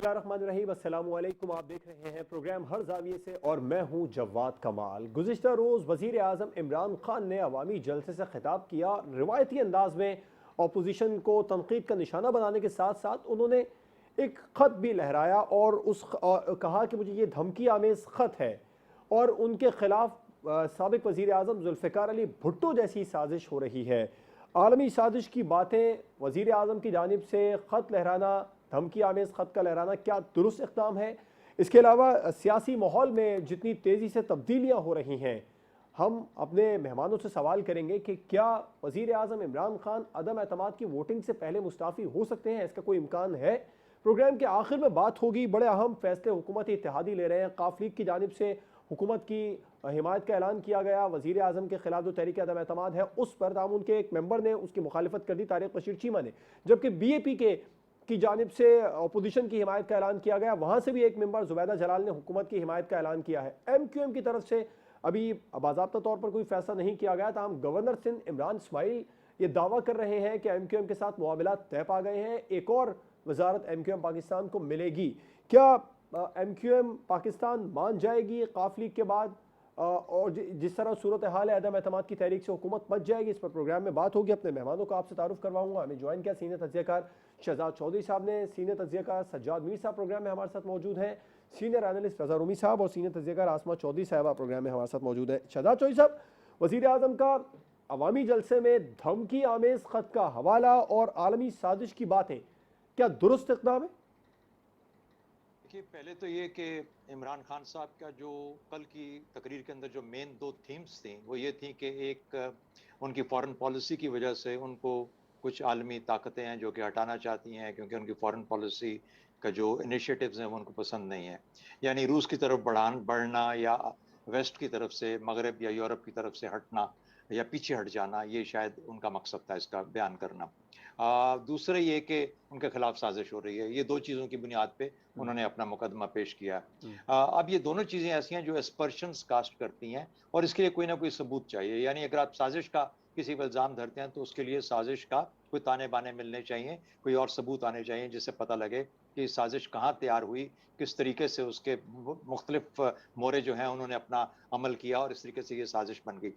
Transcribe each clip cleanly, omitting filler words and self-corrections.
बिस्मिल्लाहिर्रहमानिर्रहीम, अस्सलामुअलैकुम। आप देख रहे हैं प्रोग्राम हर जाविये से और मैं हूं जवाद कमाल। गुज़िश्ता रोज़ वज़ीर आज़म इमरान खान ने अवामी जलसे से खिताब किया। रिवायती अंदाज में अपोजिशन को तनकीद का निशाना बनाने के साथ साथ उन्होंने एक ख़त भी लहराया और कहा कि मुझे ये धमकी आमेज़ ख़त है और उनके खिलाफ साबिक़ वज़ीर आज़म जुल्फ़िकार अली भुट्टो जैसी साजिश हो रही है। आलमी साजिश की बातें, वज़ीर आज़म की जानिब से ख़त लहराना, धमकी आमेज़ ख़त का लहराना क्या दुरुस्त इक़दाम है? इसके अलावा सियासी माहौल में जितनी तेज़ी से तब्दीलियाँ हो रही हैं, हम अपने मेहमानों से सवाल करेंगे कि क्या वज़ीर आज़म इमरान खान अदम एतमाद की वोटिंग से पहले मुस्ताफ़ी हो सकते हैं? इसका कोई इम्कान है? प्रोग्राम के आखिर में बात होगी। बड़े अहम फैसले हुकूमती इत्तेहादी ले रहे हैं। काफ लीग की जानिब से हुकूमत की हिमायत का ऐलान किया गया। वज़ीर आज़म के खिलाफ जो तहरीक अदम एतमाद है उस पर तामुन के एक मेंबर ने उसकी मुखालिफत कर दी, तारिक बशीर चीमा ने, जबकि BAP की जानिब से अपोजिशन की हिमायत का ऐलान किया गया। वहाँ से भी एक मेंबर जुबैदा जलाल ने हुकूमत की हिमायत का ऐलान किया है। MQM की तरफ से अभी बाज़ाब्ता तौर पर कोई फैसला नहीं किया गया। ताहम गवर्नर सिंध इमरान इस्माइल ये दावा कर रहे हैं कि MQM के साथ मुआमला तय पा गए हैं, एक और वजारत MQM पाकिस्तान को मिलेगी। क्या MQM पाकिस्तान मान जाएगी काफ लीग के बाद? और जिस तरह सूरत हाल है, अदम एतमाद की तहरीक से हुकूमत बच जाएगी? इस पर प्रोग्राम में बात होगी। अपने मेहमानों को आपसे तारुफ करवाऊंगा। हमें ज्वाइन किया सीनियर तज्ज़ियाकार शहजाद चौधरी साहब ने, सीनियर तज्ज़ियाकार सज्जाद मीर साहब प्रोग्राम में हमारे साथ मौजूद हैं, सीनियर एनालिस्ट रज़ा रूमी साहब और सीनियर तज्ज़ियाकार आसमा चौधरी साहबा प्रोग्राम में हमारे साथ मौजूद है। शहजाद चौधरी साहब, वज़ीर आज़म का अवामी जलसे में धमकी आमेज़ ख़त का हवाला और आलमी साजिश की बातें क्या दुरुस्त इक़दाम है? देखिए, पहले तो ये कि इमरान खान साहब का जो कल की तकरीर के अंदर जो मेन दो थीम्स थी वो ये थी कि एक उनकी फॉरेन पॉलिसी की वजह से उनको कुछ आलमी ताकतें हैं जो कि हटाना चाहती हैं, क्योंकि उनकी फॉरेन पॉलिसी का जो इनिशिएटिव्स हैं वो उनको पसंद नहीं है। यानी रूस की तरफ बढ़ना या वेस्ट की तरफ से, मगरब या यूरोप की तरफ से हटना या पीछे हट जाना, ये शायद उनका मकसद था इसका बयान करना। दूसरे ये कि उनके खिलाफ साजिश हो रही है। ये दो चीज़ों की बुनियाद पे उन्होंने अपना मुकदमा पेश किया। अब ये दोनों चीज़ें ऐसी हैं जो एस्पर्शंस कास्ट करती हैं और इसके लिए कोई ना कोई सबूत चाहिए। यानी अगर आप साजिश का किसी पर इल्ज़ाम धरते हैं तो उसके लिए साजिश का कोई ताने-बाने मिलने चाहिए, कोई और सबूत आने चाहिए जिससे पता लगे कि साजिश कहाँ तैयार हुई, किस तरीके से उसके मुख्तलिफ मोहरे जो हैं उन्होंने अपना अमल किया और इस तरीके से ये साजिश बन गई।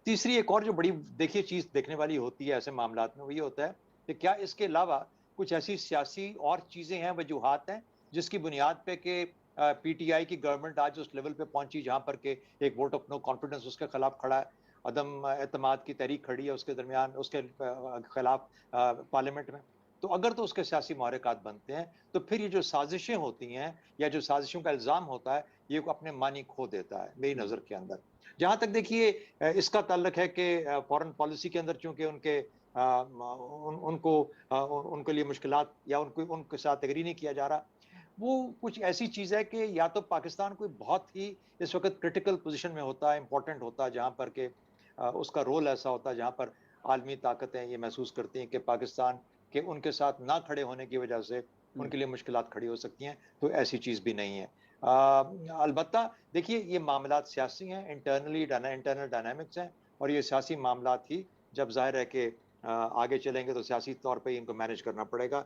तीसरी एक और जो बड़ी देखिए चीज़ देखने वाली होती है ऐसे मामलात में, वो ये होता है कि क्या इसके अलावा कुछ ऐसी सियासी और चीज़ें हैं, वजूहात हैं, जिसकी बुनियाद पे कि PTI की गवर्नमेंट आज उस लेवल पे पहुंची जहां पर के एक वोट ऑफ नो कॉन्फिडेंस उसके खिलाफ खड़ा है, अदम एतमाद की तहरीक खड़ी है उसके दरमियान, उसके खिलाफ पार्लियामेंट में। तो अगर तो उसके सियासी महरक़ात बनते हैं तो फिर ये जो साजिशें होती हैं या जो साजिशों का इल्ज़ाम होता है ये अपने मानी खो देता है मेरी नज़र के अंदर। जहाँ तक देखिए इसका ताल्लुक है कि फॉरेन पॉलिसी के अंदर चूंकि उनके उनके लिए मुश्किलात या उनके साथ एग्री नहीं किया जा रहा, वो कुछ ऐसी चीज़ है कि या तो पाकिस्तान कोई बहुत ही इस वक़्त क्रिटिकल पोज़ीशन में होता है, इम्पोर्टेंट होता है, जहाँ पर के उसका रोल ऐसा होता है, जहाँ पर आलमी ताकतें ये महसूस करती हैं कि पाकिस्तान के उनके साथ ना खड़े होने की वजह से उनके लिए मुश्किलात खड़ी हो सकती हैं, तो ऐसी चीज़ भी नहीं है। अलबत्ता देखिए ये मामलात सियासी हैं, इंटरनल डायनामिक्स हैं और ये सियासी मामलात ही जब ज़ाहिर है कि आगे चलेंगे तो सियासी तौर पे इनको मैनेज करना पड़ेगा।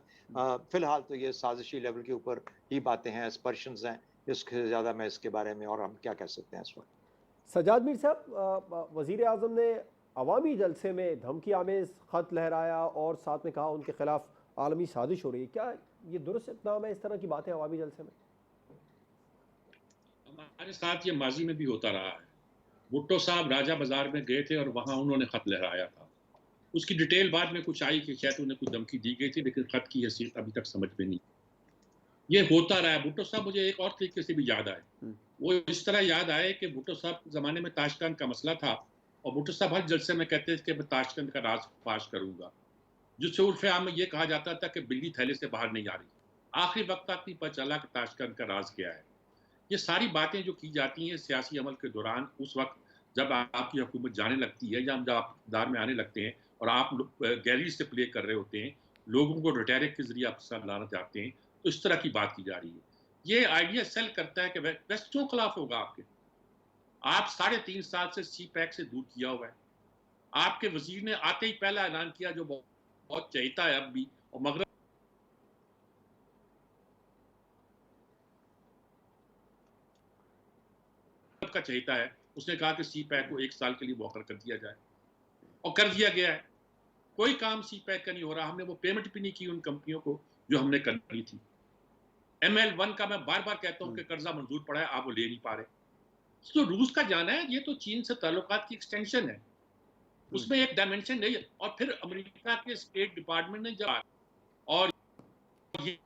फिलहाल तो ये साजिशी लेवल के ऊपर ही बातें हैं, एस्पर्शंस हैं, इससे ज़्यादा मैं इसके बारे में और हम क्या कह सकते हैं इस वक़्त। सज्जाद मीर साहब, वज़ीर आज़म ने अवामी जलसे में धमकी आमेज़ ख़त लहराया और साथ में कहा उनके खिलाफ आलमी साजिश हो रही है। क्या ये दुरुस्त इक़दाम है इस तरह की बातें अवामी जलसे में? हमारे साथ ये माजी में भी होता रहा है। भुट्टो साहब राजा बाजार में गए थे और वहाँ उन्होंने खत लहराया था। उसकी डिटेल बाद में कुछ आई कि शायद उन्हें कुछ धमकी दी गई थी, लेकिन खत की हैसियत अभी तक समझ में नहीं। ये होता रहा है। भुट्टो साहब मुझे एक और तरीके से भी याद आए। वो इस तरह याद आए कि भुट्टो साहब के ज़माने में ताशकंद का मसला था और भुट्टो साहब हर जलसे में कहते थे कि मैं ताशकंद का राज फाश करूँगा, जिससे उर्फ़ आम में ये कहा जाता था कि बिल्ली थैले से बाहर नहीं आ रही। आखिरी वक़्त तक नहीं पता चला कि ताशकंद का राज क्या है। ये सारी बातें जो की जाती हैं सियासी अमल के दौरान, उस वक़्त जब आपकी हुकूमत जाने लगती है या जब आप इक़्तिदार में आने लगते हैं और आप गैलरी से प्ले कर रहे होते हैं, लोगों को रिटैरिक के ज़रिए आपके साथ लाना चाहते हैं, तो इस तरह की बात की जा रही है। ये आइडिया सेल करता है कि वेस्ट क्यों खिलाफ होगा आपके? आप 3.5 साल से CPEC से दूर किया हुआ है। आपके वज़ीर ने आते ही पहला ऐलान किया जो बहुत चहेता है अब भी, और मगरब का चहेता है, उसने कहा कि सी पैक को 1 साल के लिए वॉकर कर दिया जाए, और कर दिया गया है। कोई काम सी पैक का नहीं हो रहा। हमने वो पेमेंट भी नहीं की उन कंपनियों को जो हमने करनी थी। ML1 का मैं बार बार कहता हूँ कि कर्जा मंजूर पड़ा है, आप वो ले नहीं पा रहे। तो रूस का जाना है, ये तो चीन से ताल्लुकात की एक्सटेंशन है, उसमें एक डायमेंशन नहीं है। और फिर अमेरिका के स्टेट डिपार्टमेंट ने जब, और ये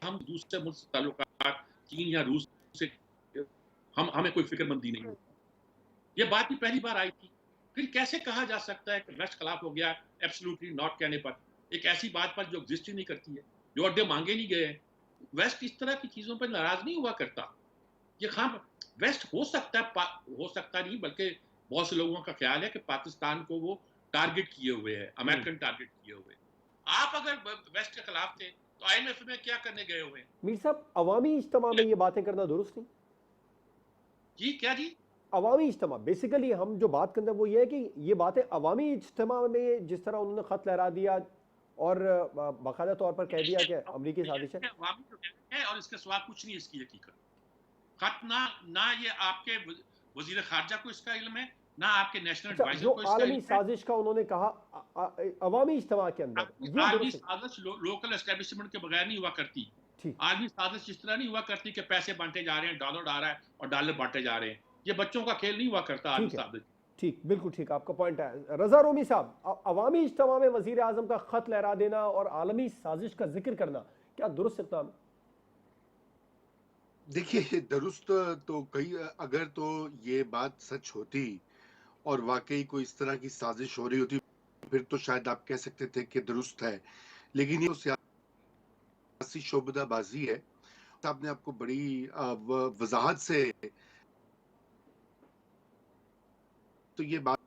हम दूसरे मुल्क से ताल्लुकात चीन या रूस से हमें कोई फिक्रमंदी नहीं होती, ये बात भी पहली बार आई थी। फिर कैसे कहा जा सकता है कि वेस्ट खिलाफ हो गया एब्सोल्युटली नॉट कहने पर, एक ऐसी बात पर जो एग्जिस्ट ही नहीं करती है, जो अड्डे मांगे नहीं गए हैं। वेस्ट इस तरह की चीजों पर नाराज नहीं हुआ करता। ये खाम वेस्ट हो सकता है, हो सकता नहीं, बल्कि बहुत से लोगों का ख्याल है कि पाकिस्तान को वो टारगेट किए हुए है, अमेरिकन टारगेट किए हुए। आप अगर वेस्ट के खिलाफ थे तो IMF में क्या करने गए हुए हैं? मीर साहब, अवामी इज्तिमा में ये बातें करना दुरुस्त नहीं? जी क्या जी? अवामी इज्तिमा, बेसिकली हम जो बात करते हैं वो ये है कि ये बातें अवामी इज्तिमा में जिस तरह उन्होंने खत लहरा दिया और बाकायदा तौर पर कह दिया कि अमरीकी साजिश है, और इसके सिवा कुछ नहीं इसकी हकीकत। खत ना ये आपके वजीर खारजा को इसका इल्म है, ना आपके नेशनल एडवाइजर जो को इसका आलमी इल्म है। साजिश का उन्होंने कहा अवामी इज्तिमा के अंदर, ये आलमी दुरुस्त साजिश लोकल एस्टेब्लिशमेंट के बगैर नहीं हुआ करती। ठीक। आलमी साजिश इस तरह नहीं हुआ करती कि पैसे बांटे जा रहे हैं, डॉलर आ रहा है और डॉलर बांटे जा रहे हैं। ये बच्चों का खेल नहीं हुआ करता आलमी ठीक है, साजिश। ठीक, बिल्कुल ठीक, आपका पॉइंट है। रजा रोमी साहब, अवामी इज्तिमा में वजीर आजम का खत लहरा देना और आलमी साजिश का जिक्र करना क्या दुरुस्त इक़दाम? देखिए, दुरुस्त तो कई, अगर तो ये बात सच होती और वाकई कोई इस तरह की साजिश हो रही होती, फिर तो शायद आप कह सकते थे कि दुरुस्त है। लेकिन ये तो सियासी शोबदाबाजी है। आपने आपको बड़ी वजाहत से तो ये बात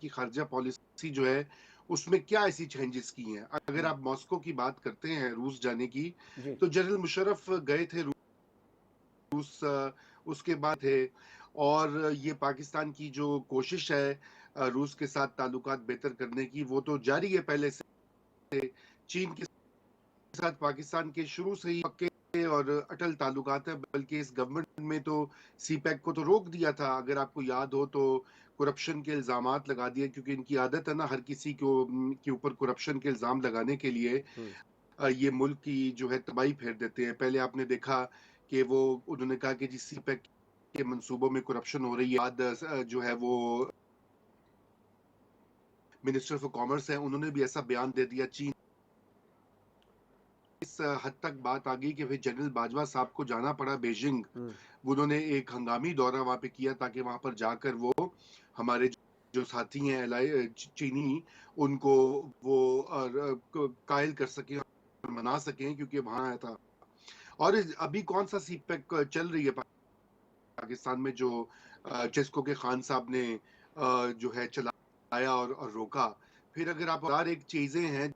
की खारजा पॉलिसी जो है उसमें क्या ऐसी चेंजेस की हैं। अगर आप मॉस्को की बात करते हैं रूस जाने की, तो जनरल मुशर्रफ गए थे रूस, उसके बाद थे, और ये पाकिस्तान की जो कोशिश है रूस के साथ ताल्लुकात बेहतर करने की, वो तो जारी है पहले से। चीन के साथ पाकिस्तान के शुरू से ही पक्के और अटल ताल्लुकात है, बल्कि इस गवर्नमेंट में तो CPEC को तो रोक दिया था। अगर आपको याद हो तो करप्शन के इल्जामात लगा दिए, क्योंकि इनकी आदत है ना हर किसी को के ऊपर करप्शन के इल्जाम लगाने के लिए ये मुल्क की जो है तबाही फेर देते हैं। पहले आपने देखा कि वो उन्होंने कहा कि जी CPEC के मंसूबों में करप्शन हो रही है। बाद जो है वो मिनिस्टर फॉर कॉमर्स है, उन्होंने भी ऐसा बयान दे दिया। चीन इस हद तक बात आ गई कि फिर जनरल बाजवा साहब को जाना पड़ा बीजिंग। उन्होंने एक हंगामी दौरा वहां पे किया ताकि वहां पर जाकर वो हमारे जो साथी हैं चीनी, उनको वो कायल कर सके और मना सकें, क्योंकि वहां आया था। और अभी कौन सा CPEC चल रही है पाकिस्तान में, जो चेस्को के खान साहब ने जो है चलाया और रोका। फिर अगर आप और एक चीजें हैं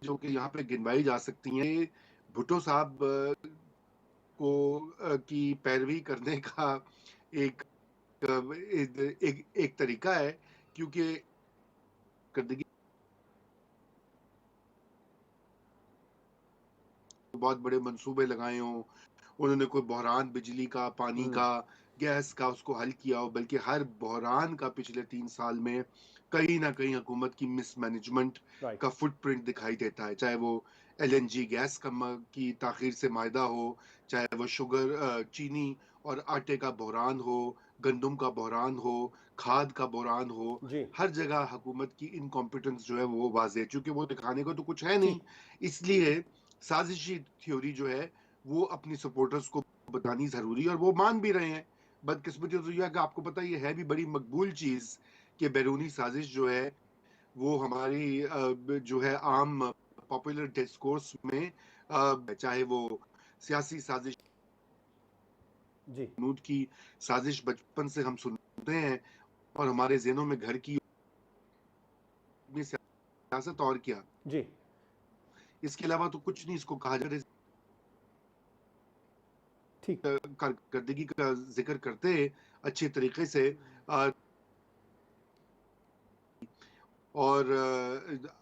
जो कि यहाँ पे गिनवाई जा सकती हैं, भुट्टो साहब को की पैरवी करने का एक एक तरीका है, क्योंकि बहुत बड़े मंसूबे लगाए हों, उन्होंने कोई बहरान बिजली का, पानी का, गैस का उसको हल किया हो, बल्कि हर बहरान का पिछले 3 साल में कहीं ना कहीं हुकूमत की मिसमैनेजमेंट का फुटप्रिंट दिखाई देता है। चाहे वो LNG गैस की ताखीर से मायदा हो, चाहे वो शुगर, चीनी और आटे का बहरान हो, गंदम का बहरान हो, खाद का बहरान हो, हर जगह हुकूमत की इनकॉम्पिटेंस जो है वो वाज़ेह है, क्योंकि वो दिखाने को तो कुछ है नहीं। इसलिए साजिशी थ्योरी जो है वो अपनी सपोर्टर्स को बतानी जरूरी है, और वो मान भी रहे हैं। बदकिस्मती तो यह कि आपको पता ये है भी बड़ी मकबूल चीज कि बैरूनी साजिश जो है वो हमारी जो है आम पॉपुलर डिस्कोर्स में, चाहे वो सियासी साजिश, नूद की साजिश बचपन से हम सुनते हैं और हमारे ज़हनों में घर की सियासत और क्या जी, इसके अलावा तो कुछ नहीं इसको कहा जाए। ठीक कारकर्दगी का जिक्र करते अच्छे तरीके से, और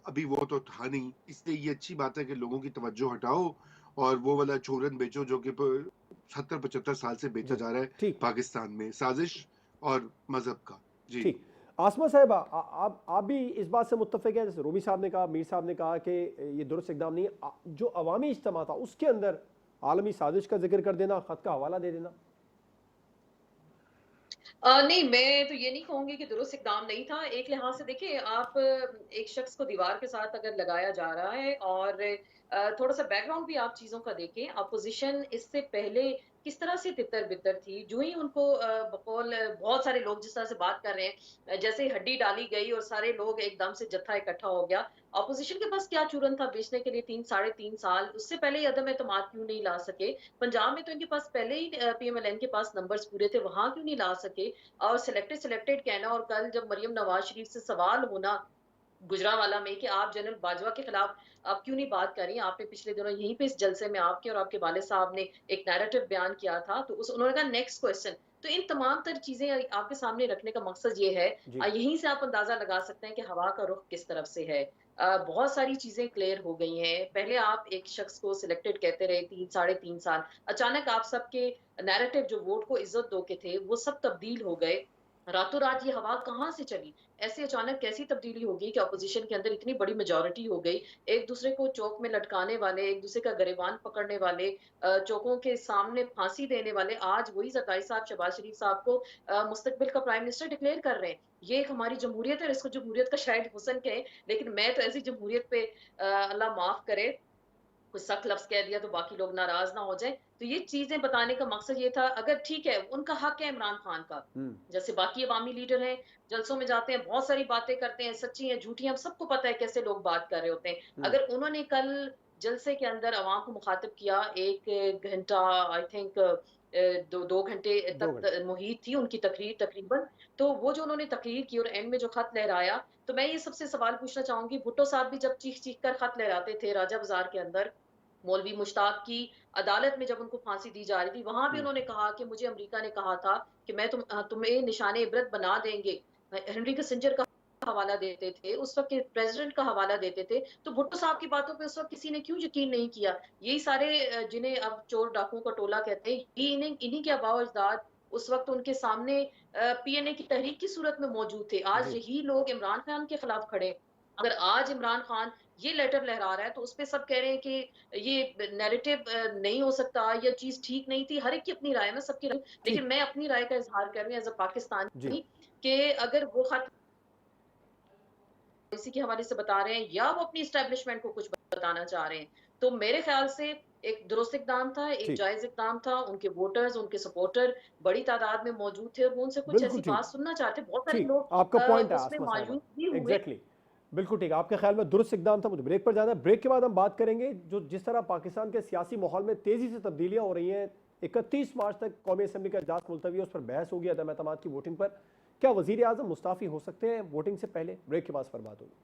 अभी वो तो था नहीं, इसलिए ये अच्छी बात है कि लोगों की तवज्जो हटाओ और वो वाला चूरन बेचो जो कि 70-75 साल से बेचा जी जा रहा है ठीक पाकिस्तान में, साजिश और मजहब का। जी ठीक। आसमा साहिबा, आप भी इस बात से मुत्तफिक हैं, जैसे रूमी साहब ने कहा, मीर साहब ने कहा कि ये दुरुस्त इकदाम नहीं है, जो अवामी इज्तिमा था उसके अंदर आलमी साजिश का जिक्र कर देना, खत का हवाला दे देना? नहीं, मैं तो ये नहीं कहूँगी कि दुरुस्त इक़दाम नहीं था। एक लिहाज़ से देखिए, आप एक शख़्स को दीवार के साथ अगर लगाया जा रहा है और थोड़ा-सा बैकग्राउंड भी आप चीज़ों का देखें। अपोज़िशन इससे पहले किस तरह से तितर-बितर थी। जो ही उनको बकौल बहुत सारे लोग जिस तरह से बात कर रहे हैं, जैसे ही हड्डी डाली गई और सारे लोग एकदम से जत्था इकट्ठा हो गया। अपोज़िशन के पास क्या चूरन था बेचने के लिए 3 साढ़े 3 साल? उससे पहले ये अदम एतमाद क्यों नहीं ला सके? पंजाब में तो इनके पास पहले ही पीएमएलएन के पास नंबर्स पूरे थे, वहाँ क्यों नहीं ला सके? और सिलेक्टेड कहना और कल जब मरियम नवाज शरीफ से सवाल होना गुजरांवाला में कि आप जनरल बाजवा के खिलाफ आप क्यों नहीं बात कर रही? आपने पिछले दिनों यहीं पे इस जलसे में आपके और आपके वालिद साहब ने एक नैरेटिव बयान किया था, तो उस उन्होंने कहा नेक्स्ट क्वेश्चन। तो इन तमाम तर चीज़ें आपके सामने रखने का मकसद ये है, जी यहीं से आप अंदाज़ा लगा सकते हैं कि हवा का रुख किस तरफ से है। बहुत सारी चीज़ें क्लियर हो गई हैं। पहले आप एक शख्स को सिलेक्टेड कहते रहे 3 साढ़े 3 साल, अचानक आप सबके नैरेटिव जो वोट को इज़्ज़त दो के थे, वो सब तब्दील हो गए। रातों-रात ये हवा कहाँ से चली? ऐसे अचानक कैसी तब्दीली हो गई कि अपोज़िशन के अंदर इतनी बड़ी मेजॉरिटी हो गई, एक-दूसरे को चौक में लटकाने वाले, एक-दूसरे का गिरेबान पकड़ने वाले, चौकों के सामने फांसी देने वाले, आज वही ज़रदारी साहब, शहबाज शरीफ साहब को मुस्तकबिल का प्राइम मिनिस्टर डिक्लेयर कर रहे हैं। ये एक हमारी जमहूरियत है और इसको जमहूरियत का शायद हुस्न कहें, लेकिन मैं तो ऐसी जमहूरियत पे अल्लाह माफ़ करे, कुछ सख्त लफ्ज़ कह दिया तो बाकी लोग नाराज़ ना हो जाएँ। तो ये चीज़ें बताने का मकसद ये था, अगर ठीक है, उनका हक है इमरान खान का, हम्म जैसे बाकी अवामी लीडर हैं, जलसों में जाते हैं, बहुत सारी बातें करते हैं, सच्ची हैं, झूठी हैं, हम सबको पता है कैसे लोग बात कर रहे होते हैं। हम्म अगर उन्होंने कल जलसे के अंदर अवाम को मुखातिब किया, 1 घंटा आई थिंक 2 घंटे 2 तक घंटे मुहित थी उनकी तकरीर तकरीबन, तो वो जो उन्होंने तकरीर की और एंड में जो खत लहराया, तो मैं ये सबसे सवाल पूछना चाहूँगी, भुट्टो साहब भी जब चीख-चीख कर खत लहराते थे राजा बाज़ार के अंदर, मौलवी मुश्ताक की अदालत में जब उनको फांसी दी जा रही थी, वहां भी हम्म उन्होंने कहा कि मुझे अमेरिका ने कहा था कि मैं तुम्हें निशाने इबरत बना देंगे। हेनरी किसिंजर का हवाला देते थे, उस वक्त के प्रेसिडेंट का हवाला देते थे, तो भुट्टो साहब की बातों पे उस वक्त किसी ने क्यों यकीन नहीं किया? यही सारे जिन्हें अब चोर डाकुओं का टोला कहते हैं, ये इन्हीं के आबाओ अजदाद उस वक्त उनके सामने पीएनए की तहरीक की सूरत में मौजूद थे। आज जी यही लोग इमरान खान के खिलाफ खड़े हैं। अगर आज इमरान खान ये लेटर लहरा रहा है तो उसपे सब कह रहे हैं कि ये नैरेटिव नहीं हो सकता, ये चीज़ ठीक नहीं थी। हर एक की अपनी राय है, मैं सबकी राय, लेकिन ठीक मैं अपनी राय का इज़हार कर रही हूँ एज़ अ जी पाकिस्तानी कि अगर वो खत इसी के हवाले से बता रहे हैं या वो अपनी एस्टेब्लिशमेंट को कुछ बताना चाह रहे हैं, तो मेरे ख्याल से एक दुरुस्त इक़दाम था, एक ठीक जायज़ इक़दाम था। उनके वोटर्स, उनके सपोर्टर बड़ी तादाद में मौजूद थे और वो उनसे कुछ बिल्कुल ऐसी ठीक बात सुनना चाहते हैं। बहुत सारे ठीक लोग आपका पॉइंट है उसमें आसमा साहिबा, मायूस भी हुए। एग्जैक्टली बिल्कुल ठीक। आपके ख्याल में दुरुस्त इकदाम था। मुझे ब्रेक पर जाना है, ब्रेक के बाद हम बात करेंगे जो जिस तरह पाकिस्तान के सियासी माहौल में तेजी से तब्दीलियां हो रही हैं। 31 मार्च तक कौमी असम्बली का इजलास मुलतवी है, उस पर बहस होगी अदम एतमाद की वोटिंग पर। क्या वजीर आजम मुस्ताफ़ी हो सकते हैं वोटिंग से पहले? ब्रेक के बाद पर बात होगी।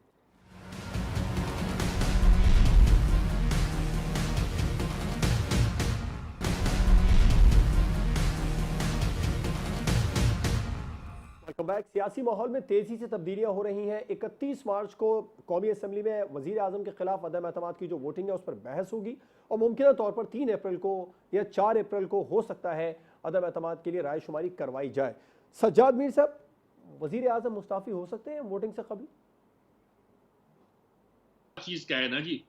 Welcome back. सियासी माहौल में तेजी से तब्दीलियां हो रही हैं। 31 मार्च को कौमी असम्बली में वजीर आजम के खिलाफ अदम एतमाद की जो वोटिंग है उस पर बहस होगी और मुमकिन तौर पर 3 अप्रैल को या 4 अप्रैल को हो सकता है अदम एतमाद के लिए रायशुमारी करवाई जाए। सज्जाद मीर साहब, वजीर आजम मुस्ताफ़ी हो सकते हैं वोटिंग से कबल? चीज क्या है ना जी,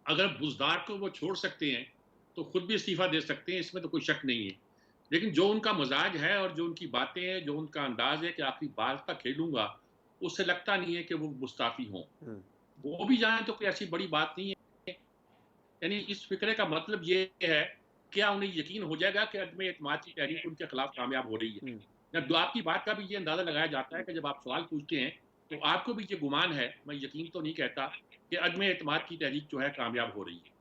अगर बुजदार को वो छोड़ सकते हैं तो खुद भी इस्तीफा दे सकते हैं, इसमें तो कोई शक नहीं है। लेकिन जो उनका मजाज है और जो उनकी बातें हैं, जो उनका अंदाज है कि आखिरी बाल तक खेलूंगा, उससे लगता नहीं है कि वो मुस्ताफी हों। वो भी जाएं तो कोई ऐसी बड़ी बात नहीं है। यानी इस फिक्रे का मतलब ये है, क्या उन्हें यकीन हो जाएगा कि अदम एतमाद की तहरीक उनके खिलाफ कामयाब हो रही है? या आपकी बात का भी ये अंदाजा लगाया जाता है कि जब आप सवाल पूछते हैं तो आपको भी ये गुमान है, मैं यकीन तो नहीं कहता, कि अदम एतमाद की तहरीक जो है कामयाब हो रही है।